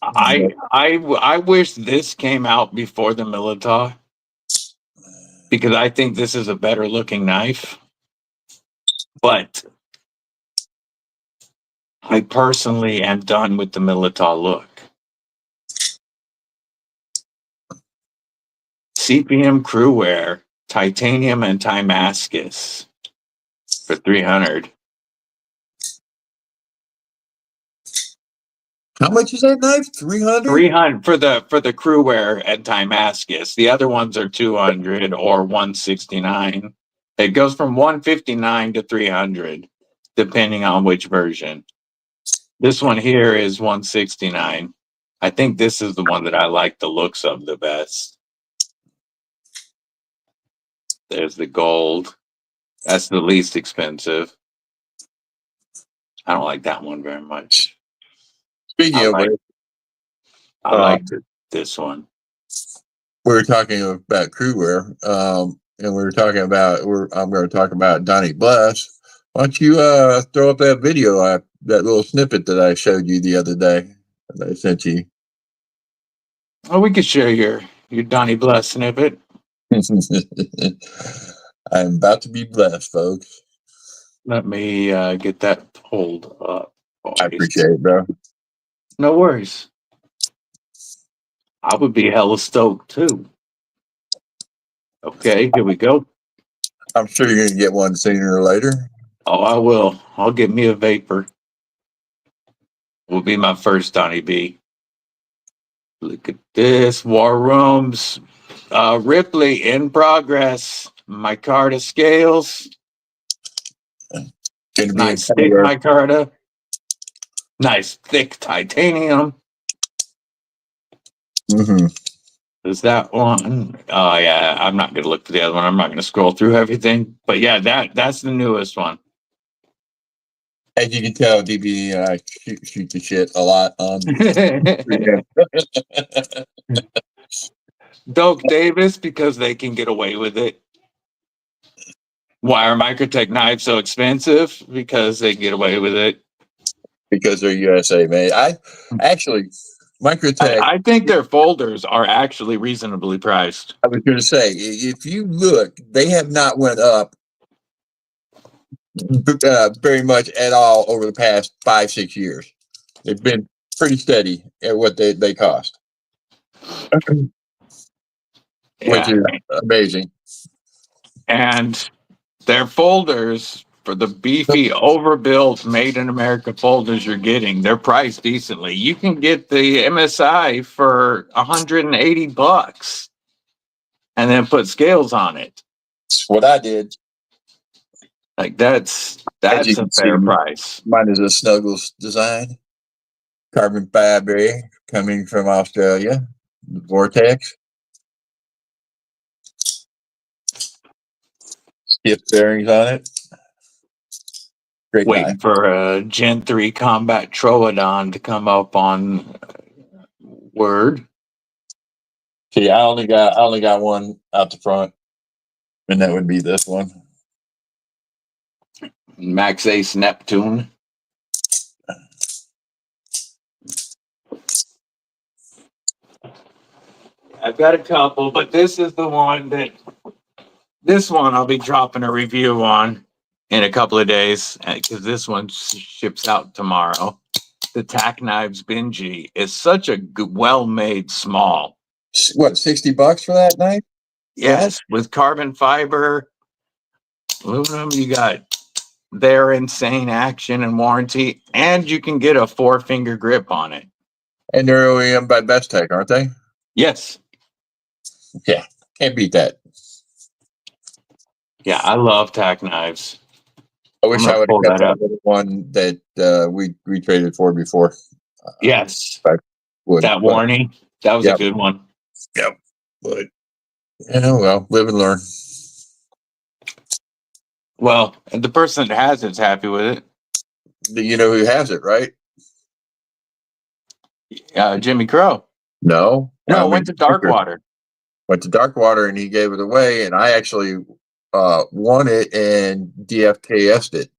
I wish this came out before the Militao, because I think this is a better looking knife. But I personally am done with the Militao look. CPM Crewwear, titanium and Timascus for 300. How much is that knife? 300? 300 for the Crewwear and Timascus. The other ones are 200 or 169. It goes from 159 to 300, depending on which version. This one here is 169. I think this is the one that I like the looks of the best. There's the gold. That's the least expensive. I don't like that one very much. Speaking of which, I like this one. We were talking about crewwear, and we were talking about I'm going to talk about Donnie Bless. Why don't you throw up that video, that little snippet that I showed you the other day that I sent you? Oh, we could share your Donnie Bless snippet. I'm about to be blessed, folks. Let me get that pulled up. I appreciate it, bro. No worries. I would be hella stoked too. Okay, here we go. I'm sure you're going to get one sooner or later. Oh, I will. I'll get me a Vapor. Will be my first Donnie B. Look at this. WarRoom's Ripley in progress. Micarta scales. Nice thick micarta. Nice thick titanium. Mm-hmm. Is that one? Oh yeah, I'm not gonna look for the other one. I'm not gonna scroll through everything. But yeah, that's the newest one. As you can tell, DBD and I shoot the shit a lot on. Doak Davis, because they can get away with it. Why are Microtech knives so expensive? Because they can get away with it. Because they're USA made. I actually, Microtech. I think their folders are actually reasonably priced. I was going to say, if you look, they have not went up very much at all over the past 5-6 years. They've been pretty steady at what they cost, which is amazing. And their folders, for the beefy, overbuilt, made in America folders you're getting, they're priced decently. You can get the MSI for $180 and then put scales on it. That's what I did. Like that's a fair price. Mine is a Snuggles design, carbon fiber coming from Australia, Vortex. Skip bearings on it. Great Waiting knife. for a Gen 3 Combat Troodon to come up on Word. See, I only got one out the front, and that would be this one. Max Ace Neptune. I've got a couple, but this is the one I'll be dropping a review on in a couple of days because this one ships out tomorrow. The TacKnives Benji is such a well-made small. What, $60 for that knife? Yes, with carbon fiber, aluminum. You got their insane action and warranty, and you can get a 4-finger grip on it. And they're OEM by Bestech, aren't they? Yes. Yeah, can't beat that. Yeah, I love TacKnives. I wish I would pull have kept that up. that one that we traded for before. Yes. Would, That warning. That was a good one. Yep. But well, live and learn. Well, and the person that has it's happy with it. You know who has it, right? Jimmy Crow. No. No, went to Darkwater. Went to Darkwater and he gave it away, and I actually won it and DFKS'd it.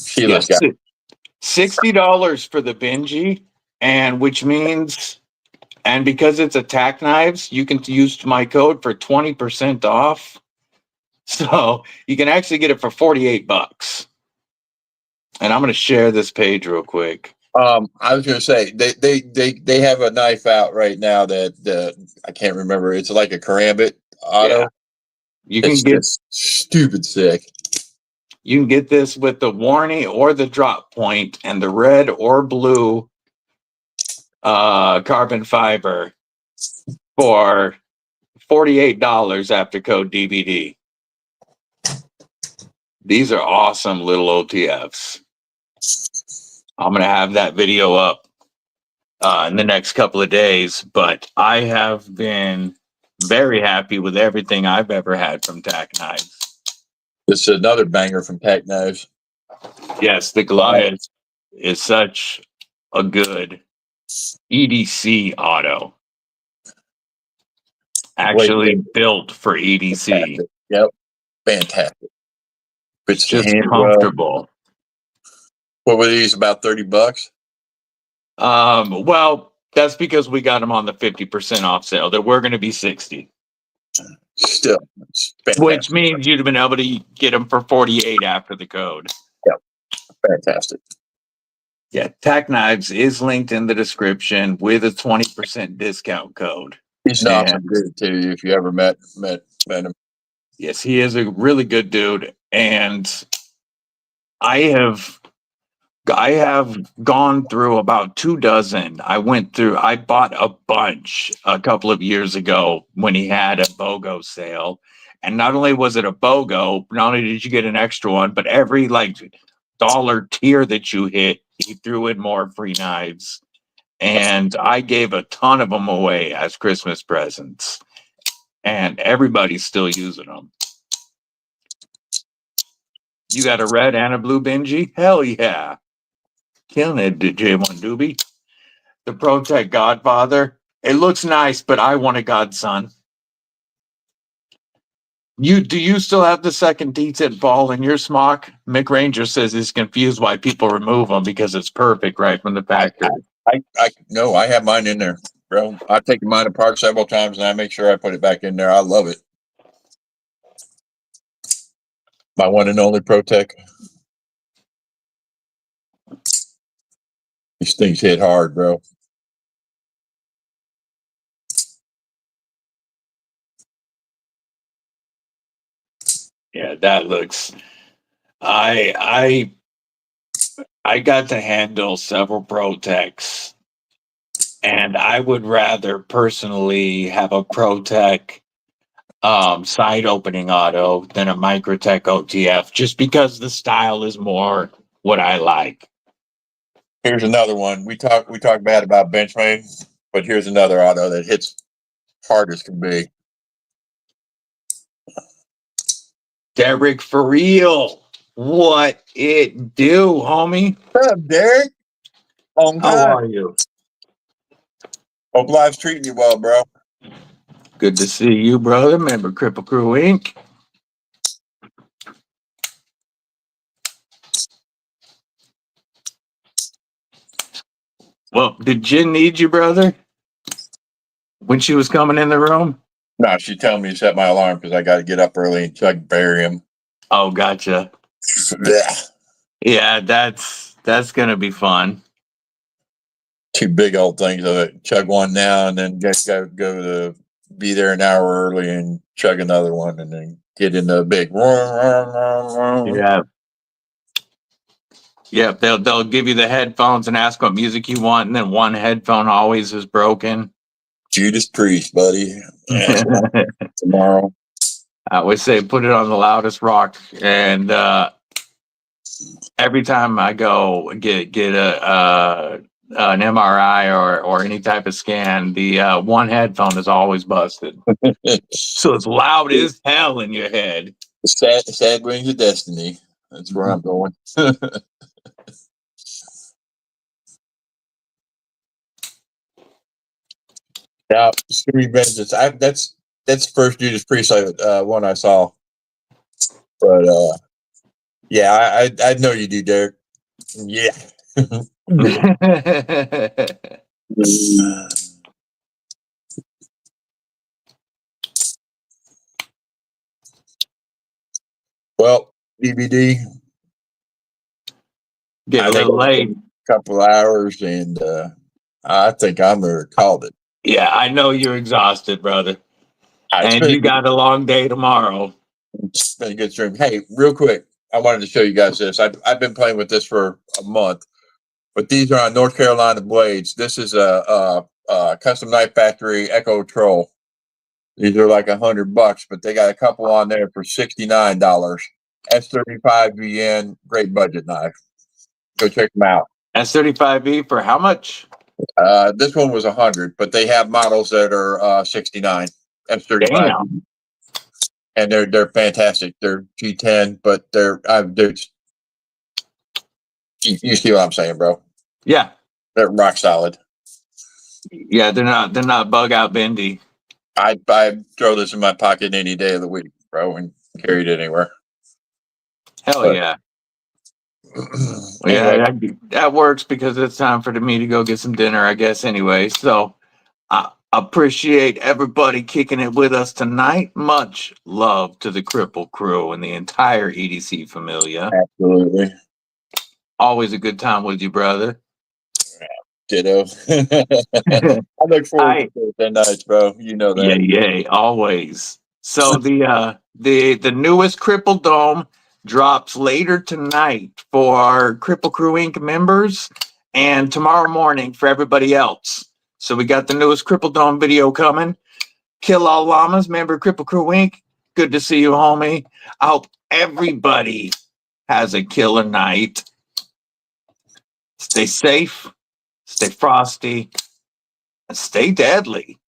Sheila's got it. $60 for the Benji, and which means, and because it's a TacKnives, you can use my code for 20% off. So you can actually get it for $48. And I'm going to share this page real quick. I was going to say they have a knife out right now that I can't remember. It's like a Karambit auto. Yeah. You can get stupid sick. You can get this with the warning or the drop point and the red or blue carbon fiber for $48 after code DBD. These are awesome little OTFs. I'm going to have that video up in the next couple of days, but I have been very happy with everything I've ever had from TacKnives. This is another banger from TacKnives. Yes, the Goliath is such a good EDC auto. Actually built for EDC. Fantastic. Yep. Fantastic. It's just comfortable. What were these, about $30? Well, that's because we got them on the 50% off sale. That we're going to be 60. Still, which means you'd have been able to get them for 48 after the code. Yep. Fantastic. Yeah, TacKnives is linked in the description with a 20% discount code. He's an awesome dude too. If you ever met him. Yes, he is a really good dude, and I have gone through about 24. I bought a bunch a couple of years ago when he had a BOGO sale. And not only was it a BOGO, not only did you get an extra one, but every dollar tier that you hit, he threw in more free knives. and I gave a ton of them away as Christmas presents, and everybody's still using them. You got a red and a blue Benji? Hell yeah. Killing it, J1 Doobie. The ProTech Godfather. It looks nice, but I want a Godson. Do you still have the second D-tip ball in your smock? Mick Ranger says he's confused why people remove them because it's perfect right from the factory. No, I have mine in there, bro. I've taken mine apart several times and I make sure I put it back in there. I love it. My one and only ProTech. These things hit hard, bro. Yeah, that looks. I got to handle several ProTechs, and I would rather personally have a ProTech side opening auto than a Microtech OTF, just because the style is more what I like. Here's another one. We talk bad about Benchmade, but here's another auto that hits hard as can be. Derek, for real, what it do, homie? What's up, Derek? Long How time. are you? Hope life's treating you well, bro. Good to see you, brother. Member Kripple Krew Inc. Well, did Jen need you, brother? When she was coming in the room? No, she's telling me to set my alarm because I got to get up early and chug barium. Oh, gotcha. Yeah. Yeah, that's gonna be fun. Two big old things of it. Chug one now and then go to be there an hour early and chug another one and then get into a big. Yeah. Yep, they'll give you the headphones and ask what music you want, and then one headphone always is broken. Judas Priest, buddy. Yeah, tomorrow. I always say put it on the loudest rock, and every time I go get an MRI or any type of scan, the one headphone is always busted, so it's loud as hell in your head. Sad Wings of Destiny. That's where I'm going. Now, Screaming Vengeance. That's the first Judas Priest one I saw. But yeah, I know you do, Derek. Yeah. Well, DBD. Get a little late. A couple hours, and I think I'm gonna call it. Yeah, I know you're exhausted, brother, and you got a long day tomorrow. It's been a good stream. Hey, real quick, I wanted to show you guys this. I've been playing with this for a month, but these are on North Carolina blades. This is a Custom Knife Factory Echo Troll. These are like $100, but they got a couple on there for $69. S35 VN, great budget knife. Go check them out. S35V for how much? This one was 100, but they have models that are 69. S35. Damn. And they're fantastic. They're G10, but they're you see what I'm saying, bro? Yeah. They're rock solid. Yeah, they're not bug out bendy. I throw this in my pocket any day of the week, bro, and carry it anywhere. Hell yeah. Yeah, that works because it's time for me to go get some dinner, I guess, anyway. So I appreciate everybody kicking it with us tonight. Much love to the Kripple Krew and the entire EDC familia. Absolutely. Always a good time with you, brother. Ditto. I look forward to that night, bro. You know that. Yeah, always. So the newest Kripple Dome drops later tonight for our Kripple Krew Inc. members and tomorrow morning for everybody else. So we got the newest Kripple Dome video coming. Kill All Llamas, member Kripple Krew Inc. Good to see you, homie. I hope everybody has a killer night. Stay safe. stay frosty, and stay deadly.